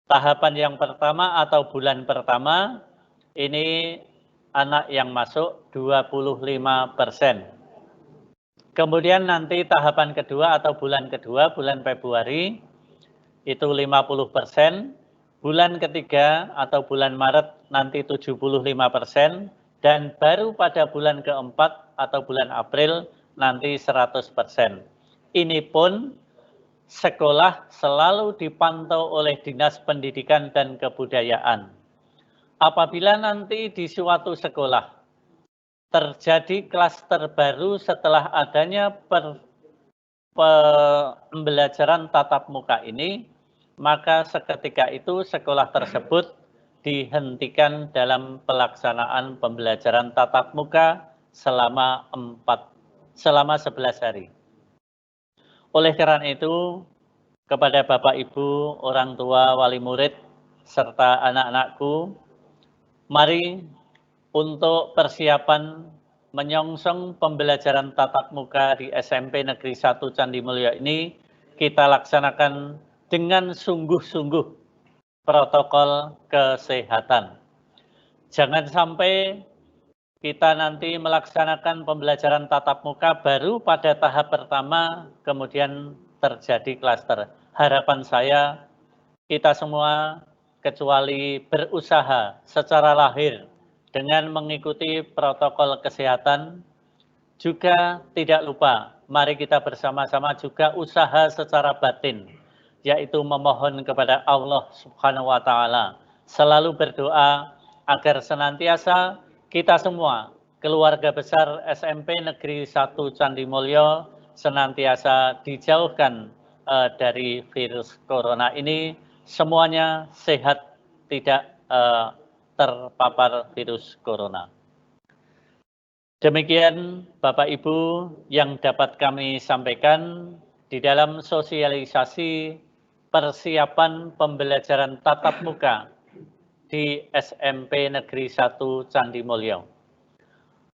Tahapan yang pertama atau bulan pertama ini anak yang masuk 25%. Kemudian nanti tahapan kedua atau bulan kedua, bulan Februari, itu 50%. Bulan ketiga atau bulan Maret nanti 75%. Dan baru pada bulan keempat atau bulan April nanti 100%. Ini pun sekolah selalu dipantau oleh Dinas Pendidikan dan Kebudayaan. Apabila nanti di suatu sekolah terjadi klaster baru setelah adanya pembelajaran tatap muka ini, maka seketika itu sekolah tersebut dihentikan dalam pelaksanaan pembelajaran tatap muka selama 11 hari. Oleh karena itu, kepada Bapak Ibu, orang tua, wali murid, serta anak-anakku, mari untuk persiapan menyongsong pembelajaran tatap muka di SMP Negeri 1 Candi Mulyo ini, kita laksanakan dengan sungguh-sungguh protokol kesehatan. Jangan sampai kita nanti melaksanakan pembelajaran tatap muka baru pada tahap pertama, kemudian terjadi klaster. Harapan saya, kita semua kecuali berusaha secara lahir dengan mengikuti protokol kesehatan, juga tidak lupa, mari kita bersama-sama juga usaha secara batin, yaitu memohon kepada Allah Subhanahu wa Ta'ala, selalu berdoa agar senantiasa kita semua, keluarga besar SMP Negeri 1 Candi Mulyo, senantiasa dijauhkan dari virus corona ini, semuanya sehat, tidak terpapar virus corona. Demikian Bapak Ibu yang dapat kami sampaikan di dalam sosialisasi persiapan pembelajaran tatap muka di SMP Negeri 1 Candi Mulyo.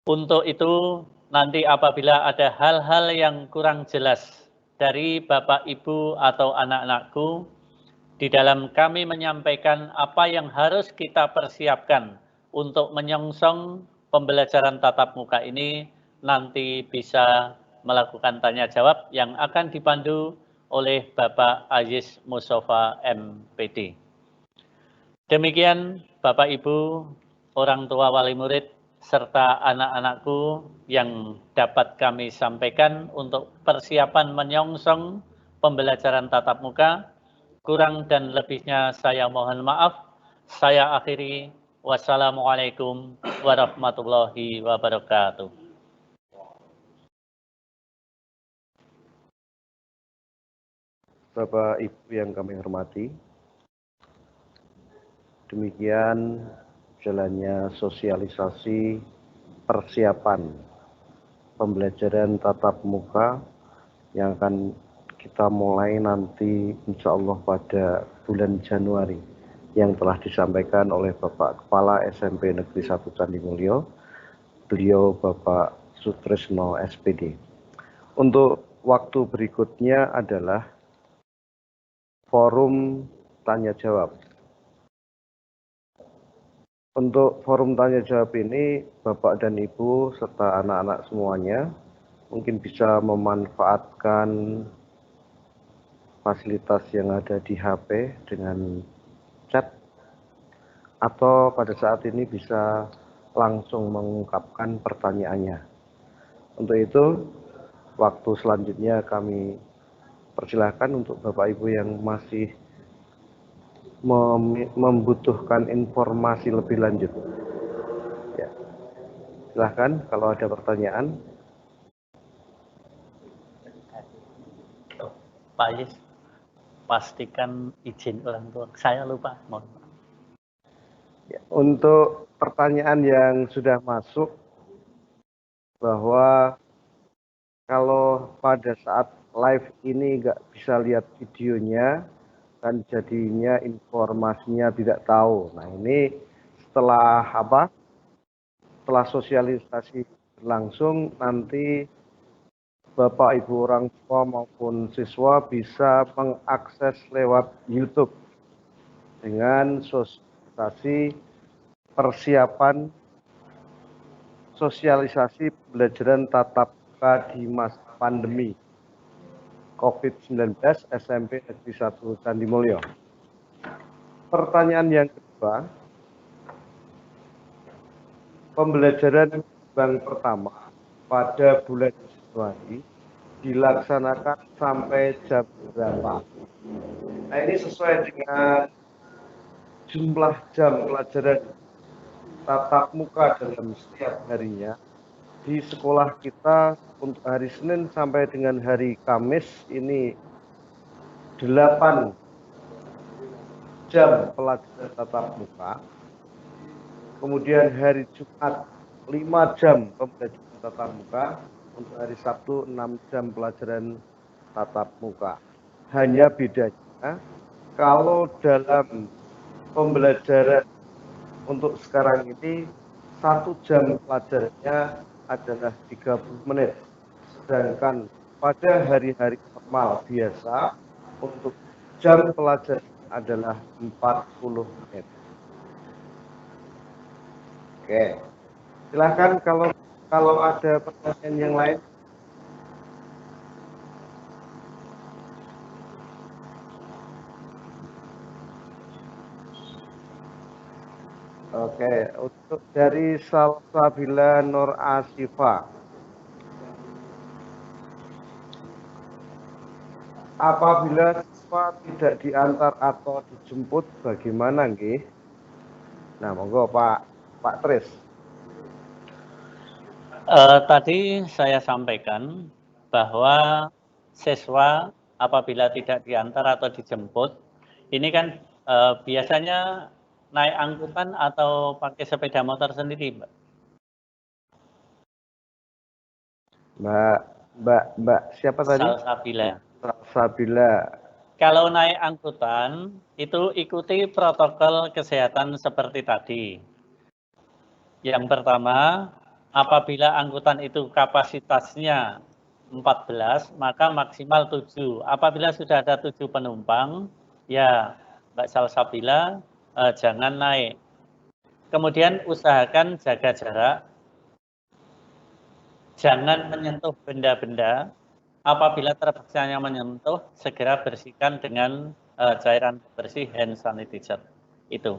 Untuk itu, nanti apabila ada hal-hal yang kurang jelas dari Bapak Ibu atau anak-anakku, di dalam kami menyampaikan apa yang harus kita persiapkan untuk menyongsong pembelajaran tatap muka ini, nanti bisa melakukan tanya jawab yang akan dipandu oleh Bapak Aziz Mustafa MPD. Demikian Bapak Ibu, orang tua wali murid, serta anak-anakku yang dapat kami sampaikan untuk persiapan menyongsong pembelajaran tatap muka. Kurang dan lebihnya saya mohon maaf. Saya akhiri. Wassalamualaikum warahmatullahi wabarakatuh. Bapak Ibu yang kami hormati, demikian jalannya sosialisasi persiapan pembelajaran tatap muka yang akan kita mulai nanti insya Allah pada bulan Januari yang telah disampaikan oleh Bapak Kepala SMP Negeri 1 Candi Mulyo, beliau Bapak Sutrisno SPD. Untuk waktu berikutnya adalah forum tanya jawab. Untuk forum tanya jawab ini, Bapak dan Ibu serta anak-anak semuanya mungkin bisa memanfaatkan fasilitas yang ada di HP dengan chat, atau pada saat ini bisa langsung mengungkapkan pertanyaannya. Untuk itu, waktu selanjutnya kami persilahkan untuk Bapak Ibu yang masih membutuhkan informasi lebih lanjut. Ya, silahkan kalau ada pertanyaan. Pak Yis, pastikan izin orang tua. Saya lupa, mohon maaf. Ya, untuk pertanyaan yang sudah masuk, bahwa kalau pada saat live ini nggak bisa lihat videonya, kan jadinya informasinya tidak tahu. Nah ini setelah apa? Setelah sosialisasi berlangsung, nanti Bapak Ibu orang tua maupun siswa bisa mengakses lewat YouTube dengan sosialisasi persiapan sosialisasi pembelajaran tatap muka di masa pandemi COVID-19 SMP Negeri 1 Candimulyo. Pertanyaan yang kedua, pembelajaran gelombang pertama pada bulan Januari dilaksanakan sampai jam berapa? Nah, ini sesuai dengan jumlah jam pelajaran tatap muka dalam setiap harinya. Di sekolah kita untuk hari Senin sampai dengan hari Kamis ini 8 jam pelajaran tatap muka. Kemudian hari Jumat 5 jam pembelajaran tatap muka. Untuk hari Sabtu 6 jam pelajaran tatap muka. Hanya bedanya kalau dalam pembelajaran untuk sekarang ini 1 jam pelajarannya adalah 30 menit. Sedangkan pada hari-hari normal biasa untuk jam pelajaran adalah 40 menit. Oke. Silakan kalau ada pertanyaan yang lain. Oke, untuk dari Salsabila Nur Asifa. Apabila siswa tidak diantar atau dijemput, bagaimana nggih? Nah, monggo Pak Tris. Tadi saya sampaikan bahwa siswa apabila tidak diantar atau dijemput, ini kan biasanya naik angkutan atau pakai sepeda motor sendiri, Mbak? Mbak siapa tadi? Salsabila. Salsabila. Kalau naik angkutan, itu ikuti protokol kesehatan seperti tadi. Yang pertama, apabila angkutan itu kapasitasnya 14, maka maksimal 7. Apabila sudah ada 7 penumpang, ya Mbak Salsabila jangan naik. Kemudian usahakan jaga jarak. Jangan menyentuh benda-benda. Apabila terpaksanya menyentuh, segera bersihkan dengan cairan bersih hand sanitizer. Itu.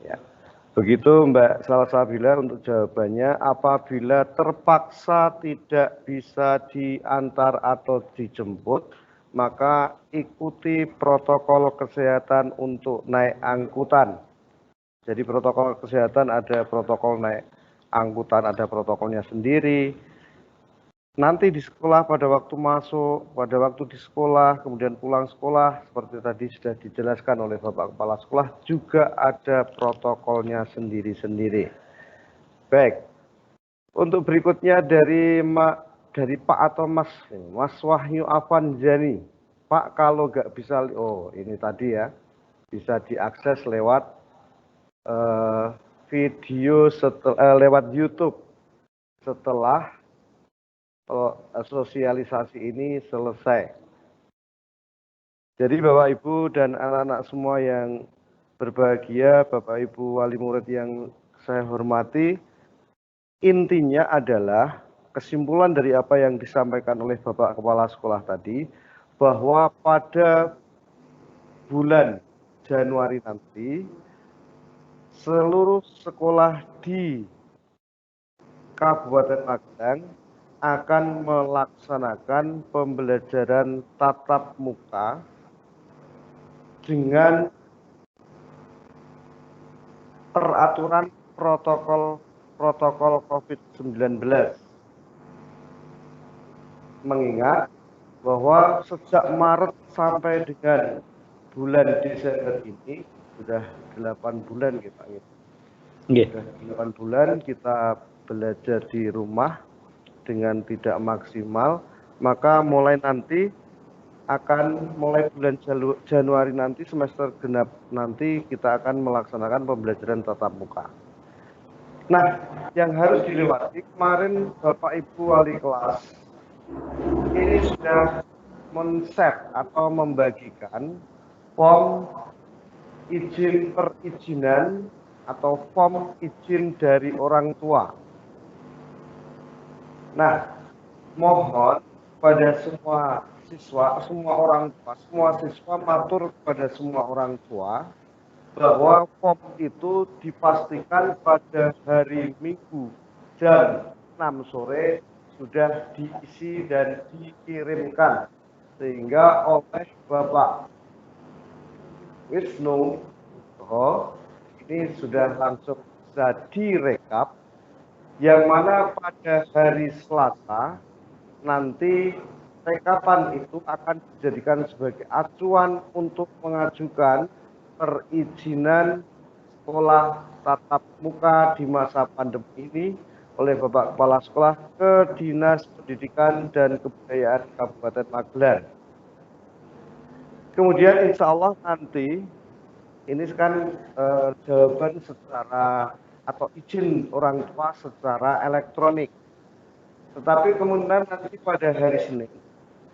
Ya. Begitu Mbak Salsabila untuk jawabannya. Apabila terpaksa tidak bisa diantar atau dijemput, maka ikuti protokol kesehatan untuk naik angkutan. Jadi protokol kesehatan ada protokol naik angkutan, ada protokolnya sendiri. Nanti di sekolah pada waktu masuk, pada waktu di sekolah, kemudian pulang sekolah, seperti tadi sudah dijelaskan oleh Bapak Kepala Sekolah, juga ada protokolnya sendiri-sendiri. Baik, untuk berikutnya dari Pak atau Mas Wahyu Avanjani. Pak, kalau nggak bisa, ini tadi ya, bisa diakses lewat video lewat YouTube setelah sosialisasi ini selesai. Jadi Bapak Ibu dan anak-anak semua yang berbahagia, Bapak Ibu wali murid yang saya hormati, intinya adalah kesimpulan dari apa yang disampaikan oleh Bapak Kepala Sekolah tadi, bahwa pada bulan Januari nanti seluruh sekolah di Kabupaten Magelang akan melaksanakan pembelajaran tatap muka dengan peraturan protokol COVID-19. Mengingat bahwa sejak Maret sampai dengan bulan Desember ini sudah 8 bulan kita. Sudah 8 bulan kita belajar di rumah dengan tidak maksimal, maka mulai nanti akan mulai bulan Januari nanti semester genap nanti kita akan melaksanakan pembelajaran tatap muka. Nah, yang harus dilewati kemarin Bapak Ibu wali kelas ini sudah men-set atau membagikan form izin perizinan atau form izin dari orang tua Nah, mohon pada semua siswa, semua orang tua, semua siswa matur kepada semua orang tua bahwa form itu dipastikan pada hari Minggu jam 6 sore sudah diisi dan dikirimkan, sehingga oleh Bapak Wisnu ini sudah langsung bisa direkap, yang mana pada hari Selasa nanti rekapan itu akan dijadikan sebagai acuan untuk mengajukan perizinan sekolah tatap muka di masa pandemi ini oleh Bapak Kepala Sekolah ke Dinas Pendidikan dan Kebudayaan Kabupaten Magelang. Kemudian insya Allah nanti ini kan jawaban secara atau izin orang tua secara elektronik. Tetapi kemudian nanti pada hari Senin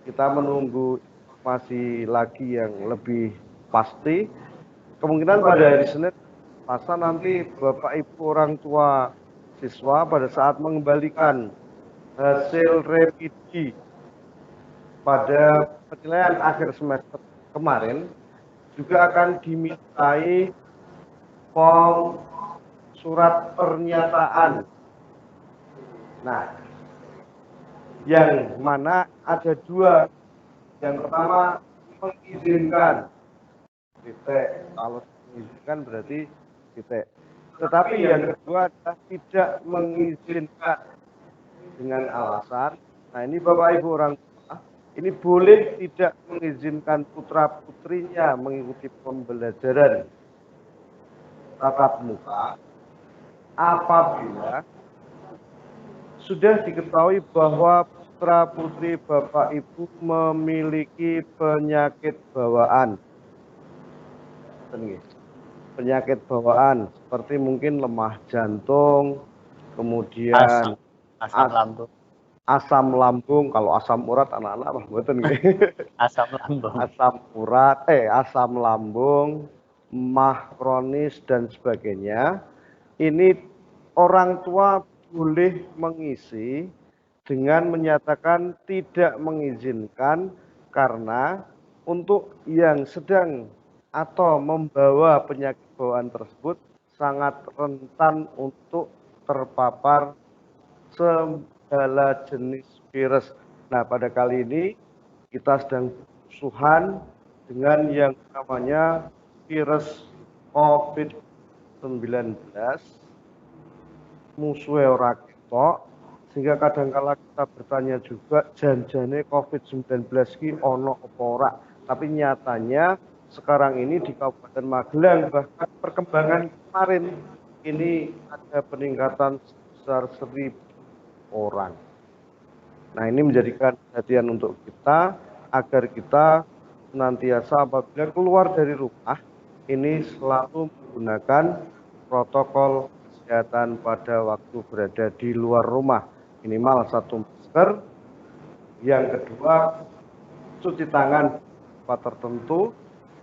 kita menunggu informasi lagi yang lebih pasti. Kemungkinan pada hari Senin masa nanti Bapak Ibu orang tua siswa pada saat mengembalikan hasil revisi pada penilaian akhir semester kemarin juga akan dimintai form surat pernyataan. Nah, yang mana ada dua. Yang pertama mengizinkan titik, kalau mengizinkan berarti titik. Tetapi yang kedua adalah tidak mengizinkan dengan alasan, nah ini Bapak Ibu orang tua, ini boleh tidak mengizinkan putra putrinya mengikuti pembelajaran tatap muka apabila sudah diketahui bahwa putra putri Bapak Ibu memiliki penyakit bawaan. Penyakit bawaan seperti mungkin lemah jantung, kemudian asam lambung. Kalau asam urat anak-anak apa mboten nggih? Asam lambung. Asam lambung, mah kronis dan sebagainya. Ini orang tua boleh mengisi dengan menyatakan tidak mengizinkan karena untuk yang sedang atau membawa penyakit bawaan tersebut sangat rentan untuk terpapar segala jenis virus. Nah, pada kali ini kita sedang musuhan dengan yang namanya virus COVID-19, musuhe ora ketok, sehingga kadangkala kita bertanya juga janjane COVID-19 ki ono apa ora. Tapi nyatanya sekarang ini di Kabupaten Magelang bahkan perkembangan kemarin ini ada peningkatan sebesar 1.000 orang. Nah, ini menjadikan perhatian untuk kita agar kita senantiasa apabila keluar dari rumah ini selalu menggunakan protokol kesehatan pada waktu berada di luar rumah, minimal 1 masker. Yang kedua, cuci tangan tempat tertentu,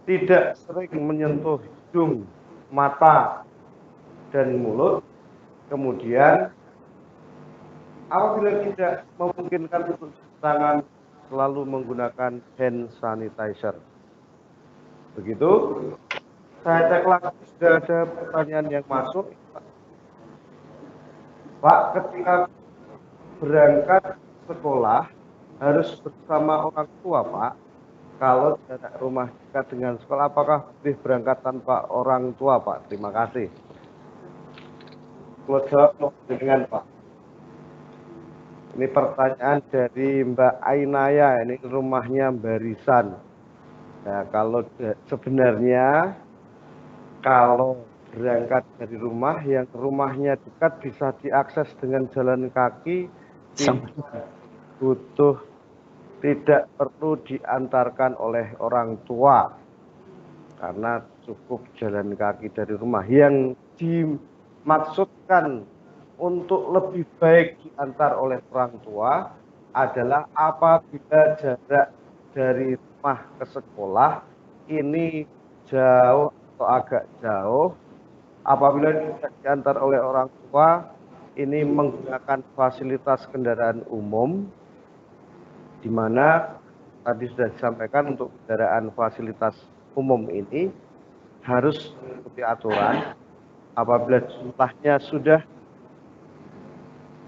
tidak sering menyentuh hidung, mata, dan mulut. Kemudian apabila tidak memungkinkan untuk cuci tangan, selalu menggunakan hand sanitizer. Begitu. Saya cek lagi sudah ada pertanyaan yang masuk. Pak, ketika berangkat sekolah harus bersama orang tua, Pak. Kalau jarak rumah dekat dengan sekolah, apakah boleh berangkat tanpa orang tua, Pak? Terima kasih. Kalau jawab dengan Pak. Ini pertanyaan dari Mbak Ainaya, ini rumahnya Barisan. Nah, kalau sebenarnya kalau berangkat dari rumah yang rumahnya dekat bisa diakses dengan jalan kaki, tidak perlu diantarkan oleh orang tua karena cukup jalan kaki dari rumah. Yang dimaksudkan untuk lebih baik diantar oleh orang tua adalah apabila jarak dari rumah ke sekolah ini jauh atau agak jauh, apabila tidak diantar oleh orang tua ini menggunakan fasilitas kendaraan umum, di mana tadi sudah disampaikan untuk kendaraan fasilitas umum ini harus mengikuti aturan. Apabila jumlahnya sudah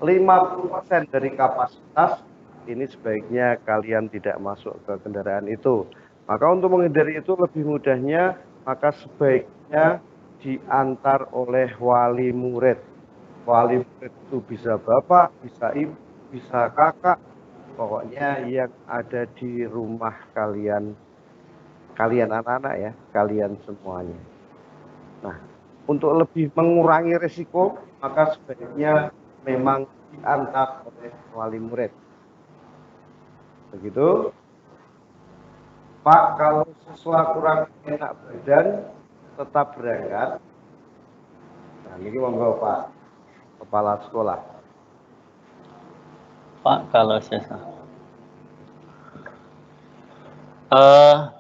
50% dari kapasitas, ini sebaiknya kalian tidak masuk ke kendaraan itu. Maka untuk menghindari itu lebih mudahnya, maka sebaiknya diantar oleh wali murid. Wali murid itu bisa bapak, bisa ibu, bisa kakak, pokoknya yang ada di rumah kalian anak-anak ya, kalian semuanya. Nah, untuk lebih mengurangi risiko, maka sebaiknya memang diantar oleh wali murid. Begitu. Pak, kalau siswa kurang enak badan, tetap berangkat. Nah, ini monggo Pak, Kepala Sekolah. Pak, kalau siswa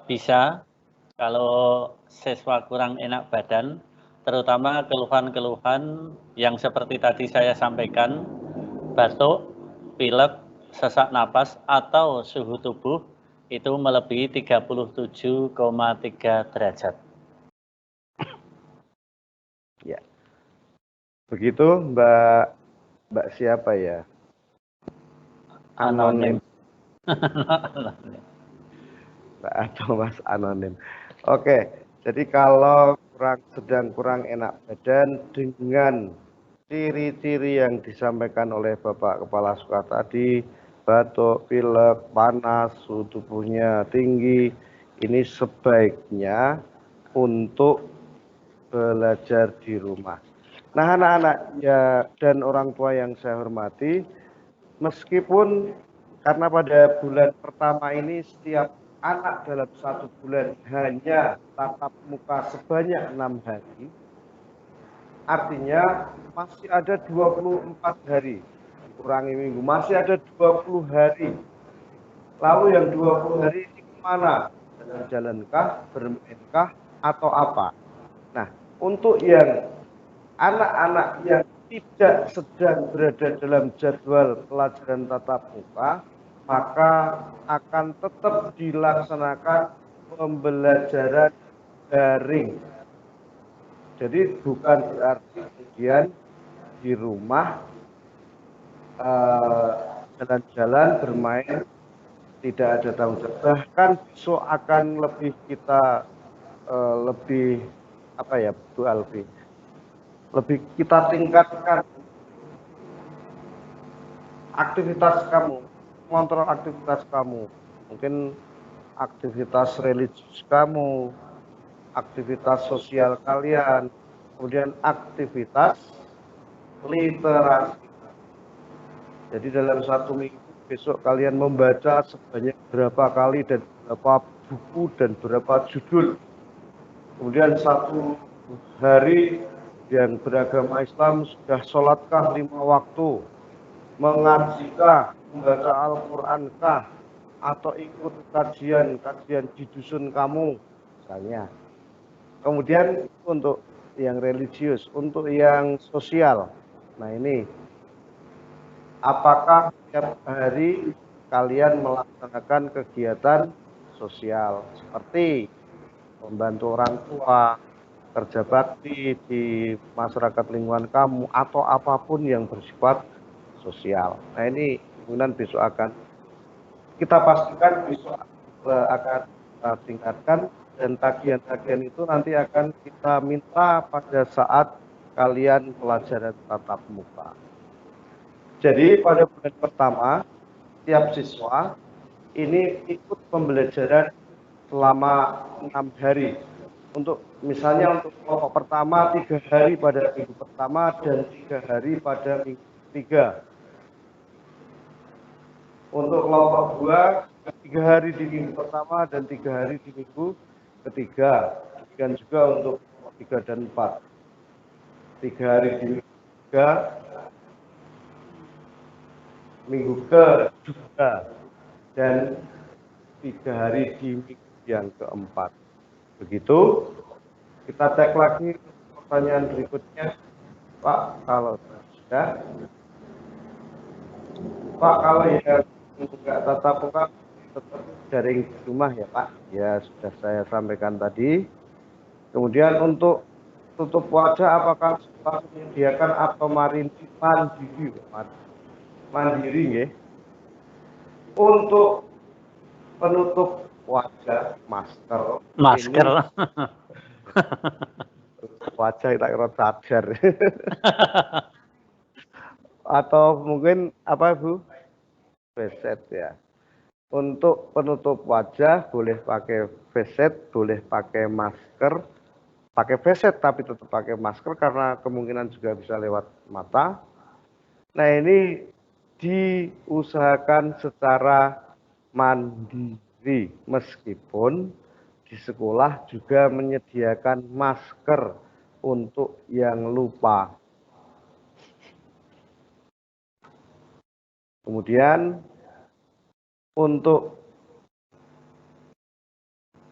bisa, kalau siswa kurang enak badan, terutama keluhan-keluhan yang seperti tadi saya sampaikan, batuk, pilek, sesak napas, atau suhu tubuh itu melebihi 37,3 derajat. Ya. Begitu Mbak siapa ya? Anonim. Mbak atau Mas Anonim. Oke, jadi kalau kurang enak badan dengan ciri-ciri yang disampaikan oleh Bapak Kepala Sekolah tadi, batuk, pilek, panas, suhu tubuhnya tinggi, ini sebaiknya untuk belajar di rumah. Nah, anak-anak ya dan orang tua yang saya hormati, meskipun karena pada bulan pertama ini setiap anak dalam 1 bulan hanya tatap muka sebanyak 6 hari, artinya masih ada 24 hari, dikurangi minggu, masih ada 20 hari. Lalu yang 20 hari ini kemana? Jalan-jalankah, bermainkah, atau apa? Nah, untuk yang anak-anak yang tidak sedang berada dalam jadwal pelajaran tatap muka, maka akan tetap dilaksanakan pembelajaran daring. Jadi bukan berarti kemudian di rumah jalan-jalan bermain tidak ada tanggung jawab. Bahkan besok akan lebih kita lebih apa ya Bu Alfi, lebih kita tingkatkan aktivitas kamu, mengontrol aktivitas kamu, mungkin aktivitas religius kamu, aktivitas sosial kalian, kemudian aktivitas literasi. Jadi dalam 1 minggu besok kalian membaca sebanyak berapa kali dan berapa buku dan berapa judul. Kemudian 1 hari yang beragama Islam sudah sholatkah 5 waktu, mengajikah, membaca Al-Qur'ankah, atau ikut kajian di dusun kamu misalnya. Kemudian untuk yang religius, untuk yang sosial, nah ini apakah setiap hari kalian melaksanakan kegiatan sosial seperti membantu orang tua, kerja bakti di masyarakat lingkungan kamu, atau apapun yang bersifat sosial. Nah ini kemudian besok akan kita pastikan besok akan kita tingkatkan, dan tagihan-tagihan itu nanti akan kita minta pada saat kalian pelajaran tatap muka. Jadi pada bulan pertama tiap siswa ini ikut pembelajaran selama 6 hari. Untuk misalnya untuk kelompok pertama 3 hari pada minggu pertama dan 3 hari pada minggu ketiga. Untuk kelompok 2 3 hari di minggu pertama dan 3 hari di minggu ketiga. Dan juga untuk kelompok 3 dan 4. 3 hari di minggu ketiga, minggu kedua, dan 3 hari di minggu yang keempat. Begitu. Kita cek lagi pertanyaan berikutnya, Pak. Kalau Ya. Pak, kalau ya nggak tatap muka tetap daring di rumah ya Pak. Ya sudah saya sampaikan tadi. Kemudian untuk tutup wajah apakah sekolah menyediakan atau mandiri? Mandiri ya. Untuk penutup wajah masker. Masker. Ini wajah tak kira sadar. Atau mungkin apa Bu? Face set ya. Untuk penutup wajah boleh pakai face set, boleh pakai masker, pakai face set tapi tetap pakai masker karena kemungkinan juga bisa lewat mata. Nah ini diusahakan secara mandiri meskipun di sekolah juga menyediakan masker untuk yang lupa. Kemudian untuk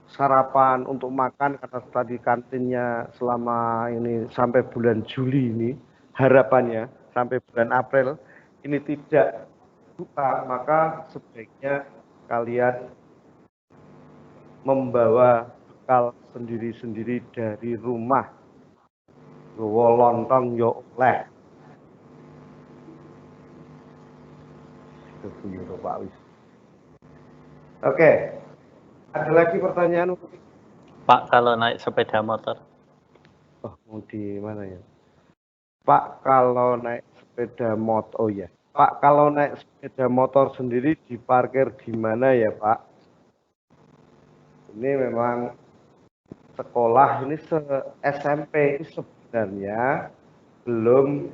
sarapan, untuk makan, karena tadi kantinnya selama ini sampai bulan Juli ini, harapannya sampai bulan April ini tidak buka, maka sebaiknya kalian membawa bekal sendiri-sendiri dari rumah. Lontong yo oleh. Oke, ada lagi pertanyaan? Pak, kalau naik sepeda motor? Oh, mau di mana ya? Pak, kalau naik sepeda motor, oh ya. Pak, kalau naik sepeda motor sendiri diparkir di mana ya Pak? Ini memang sekolah ini SMP ini sebenarnya belum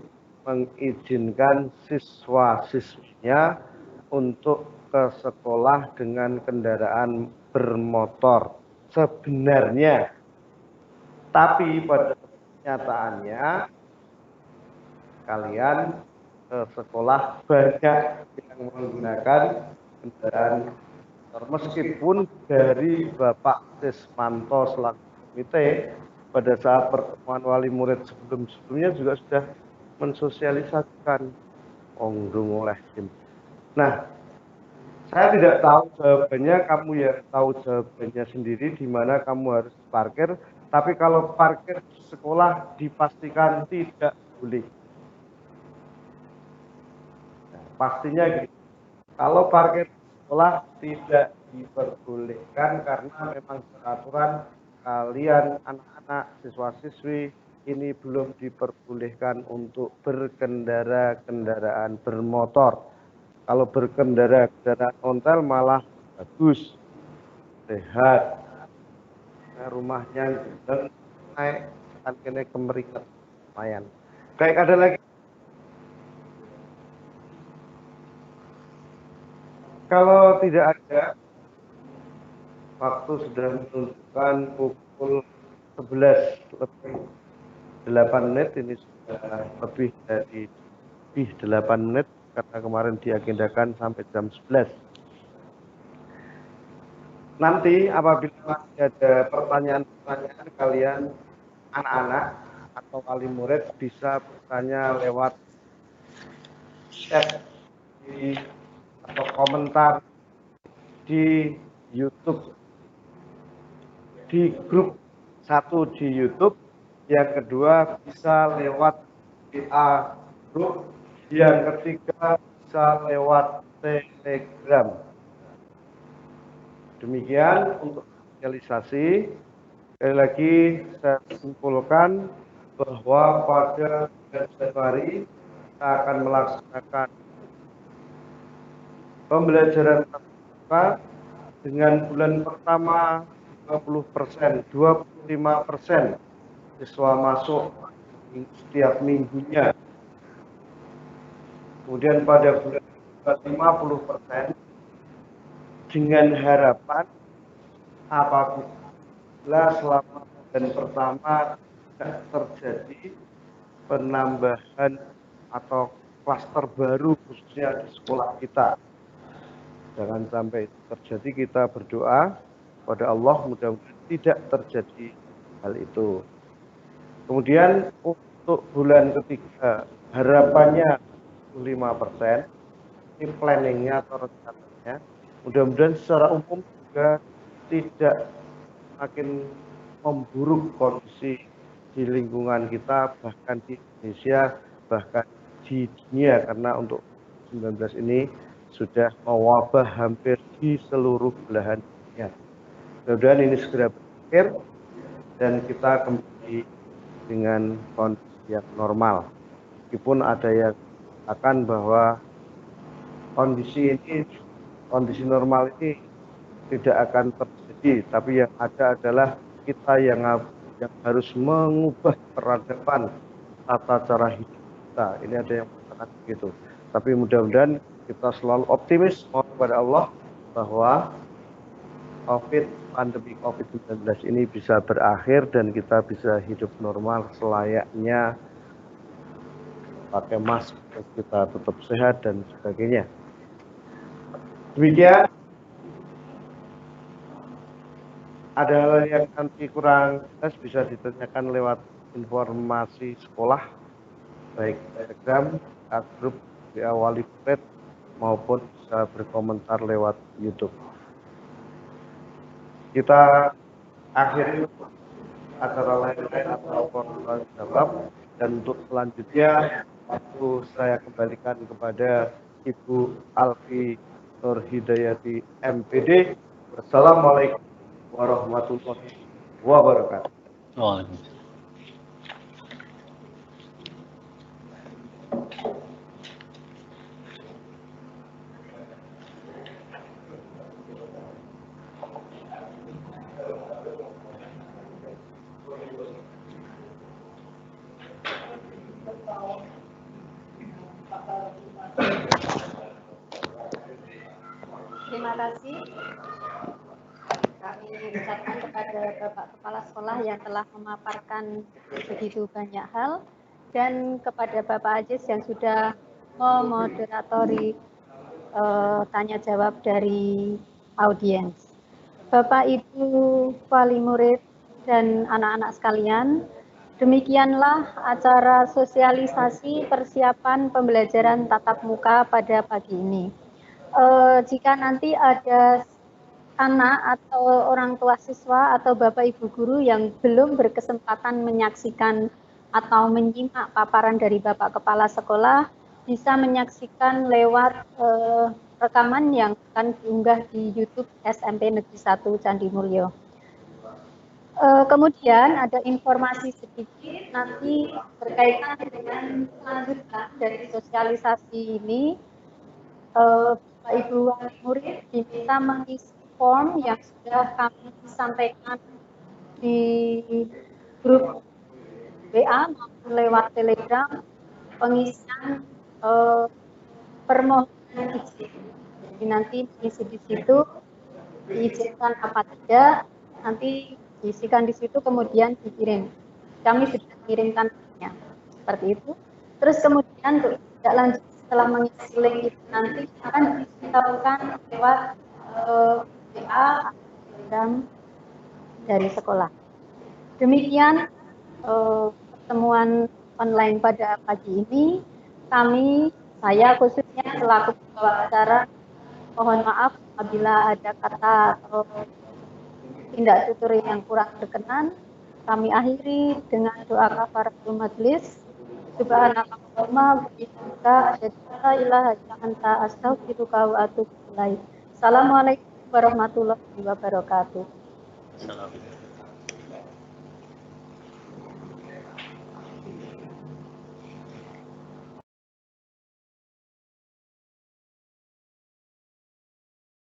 mengizinkan siswa-siswinya untuk ke sekolah dengan kendaraan bermotor sebenarnya. Tapi pada kenyataannya kalian ke sekolah banyak yang menggunakan kendaraan motor. Meskipun dari Bapak Sesmanto selaku komite pada saat pertemuan wali murid sebelum-sebelumnya juga sudah mensosialisasikan ongdung oleh tim. Nah, saya tidak tahu jawabannya, kamu ya tahu jawabannya sendiri di mana kamu harus parkir. Tapi kalau parkir di sekolah dipastikan tidak boleh. Nah, pastinya gitu. Kalau parkir di sekolah tidak diperbolehkan karena memang peraturan kalian anak-anak siswa-siswi ini belum diperbolehkan untuk berkendara kendaraan bermotor. Kalau berkendara kendaraan ontel malah bagus, sehat. Nah, rumahnya naik kan kena kemerikat lumayan. Baik, ada lagi. Kalau tidak ada, waktu sudah menunjukkan pukul 11 lebih 8 menit, ini sudah lebih dari 8 menit karena kemarin diagendakan sampai jam 11. Nanti apabila masih ada pertanyaan-pertanyaan kalian anak-anak atau wali murid bisa bertanya lewat chat atau komentar di YouTube, di grup satu di YouTube, yang kedua bisa lewat WA grup, yang ketiga bisa lewat Telegram. Demikian untuk sosialisasi. Sekali lagi saya simpulkan bahwa pada bulan Januari kita akan melaksanakan pembelajaran tatap muka dengan bulan pertama 20%, 25% siswa masuk setiap minggunya. Kemudian pada bulan 50%, dengan harapan apabila selama bulan pertama tidak terjadi penambahan atau klaster baru khususnya di sekolah kita. Jangan sampai itu terjadi, kita berdoa pada Allah mudah-mudahan tidak terjadi hal itu. Kemudian untuk bulan ketiga harapannya 5%, ini planningnya atau rencananya. Mudah-mudahan secara umum juga tidak makin memburuk kondisi di lingkungan kita, bahkan di Indonesia, bahkan di dunia, karena untuk 19 ini sudah mewabah hampir di seluruh belahan dunia. Mudah-mudahan ini segera berakhir dan kita kembali dengan kondisi yang normal. Meskipun ada yang akan bahwa kondisi normal ini tidak akan terjadi, tapi yang ada adalah kita yang harus mengubah peradaban tata cara hidup kita. Ini ada yang mengatakan begitu. Tapi mudah-mudahan kita selalu optimis kepada Allah bahwa pandemi COVID-19 ini bisa berakhir dan kita bisa hidup normal selayaknya pakai masker, kita tetap sehat dan sebagainya. Demikian. Ada hal yang nanti kurang jelas bisa ditanyakan lewat informasi sekolah, baik Telegram, grup, WA wali murid, maupun bisa berkomentar lewat YouTube. Kita akhiri acara lain-lain atau pertanyaan jawab, dan untuk selanjutnya waktu saya kembalikan kepada Ibu Alfi Nur Hidayati MPD. Wassalamualaikum warahmatullahi wabarakatuh. Terima kasih. Kami ucapkan kepada Bapak Kepala Sekolah yang telah memaparkan begitu banyak hal, dan kepada Bapak Aziz yang sudah memoderatori tanya jawab dari audiens. Bapak Ibu wali murid dan anak-anak sekalian, demikianlah acara sosialisasi persiapan pembelajaran tatap muka pada pagi ini. Jika nanti ada anak atau orang tua siswa atau Bapak Ibu guru yang belum berkesempatan menyaksikan atau menyimak paparan dari Bapak Kepala Sekolah, bisa menyaksikan lewat rekaman yang akan diunggah di YouTube SMP Negeri 1 Candi Mulyo. Kemudian ada informasi sedikit nanti berkaitan dengan kelanjutan dari sosialisasi ini. Bapak Ibu wali murid diminta mengisi form yang sudah kami sampaikan di grup WA maupun lewat Telegram, pengisian permohonan izin. Jadi nanti diisi di situ, diizinkan apa tidak, nanti diisikan di situ kemudian dikirim. Kami sudah kirimkan seperti itu. Terus kemudian untuk tidak lanjut setelah mengisi link itu nanti akan diberitahukan lewat WA atau Telegram dari sekolah. Demikian pertemuan online pada pagi ini. Saya khususnya selaku pembawa acara, mohon maaf apabila ada kata atau tindak tutur yang kurang berkenan. Kami akhiri dengan doa kafaratul majlis. Subhanakallahumma wa bihamdika asyhadu an la ilaha illa anta astaghfiruka wa atubu ilaik. Assalamualaikum warahmatullahi wabarakatuh.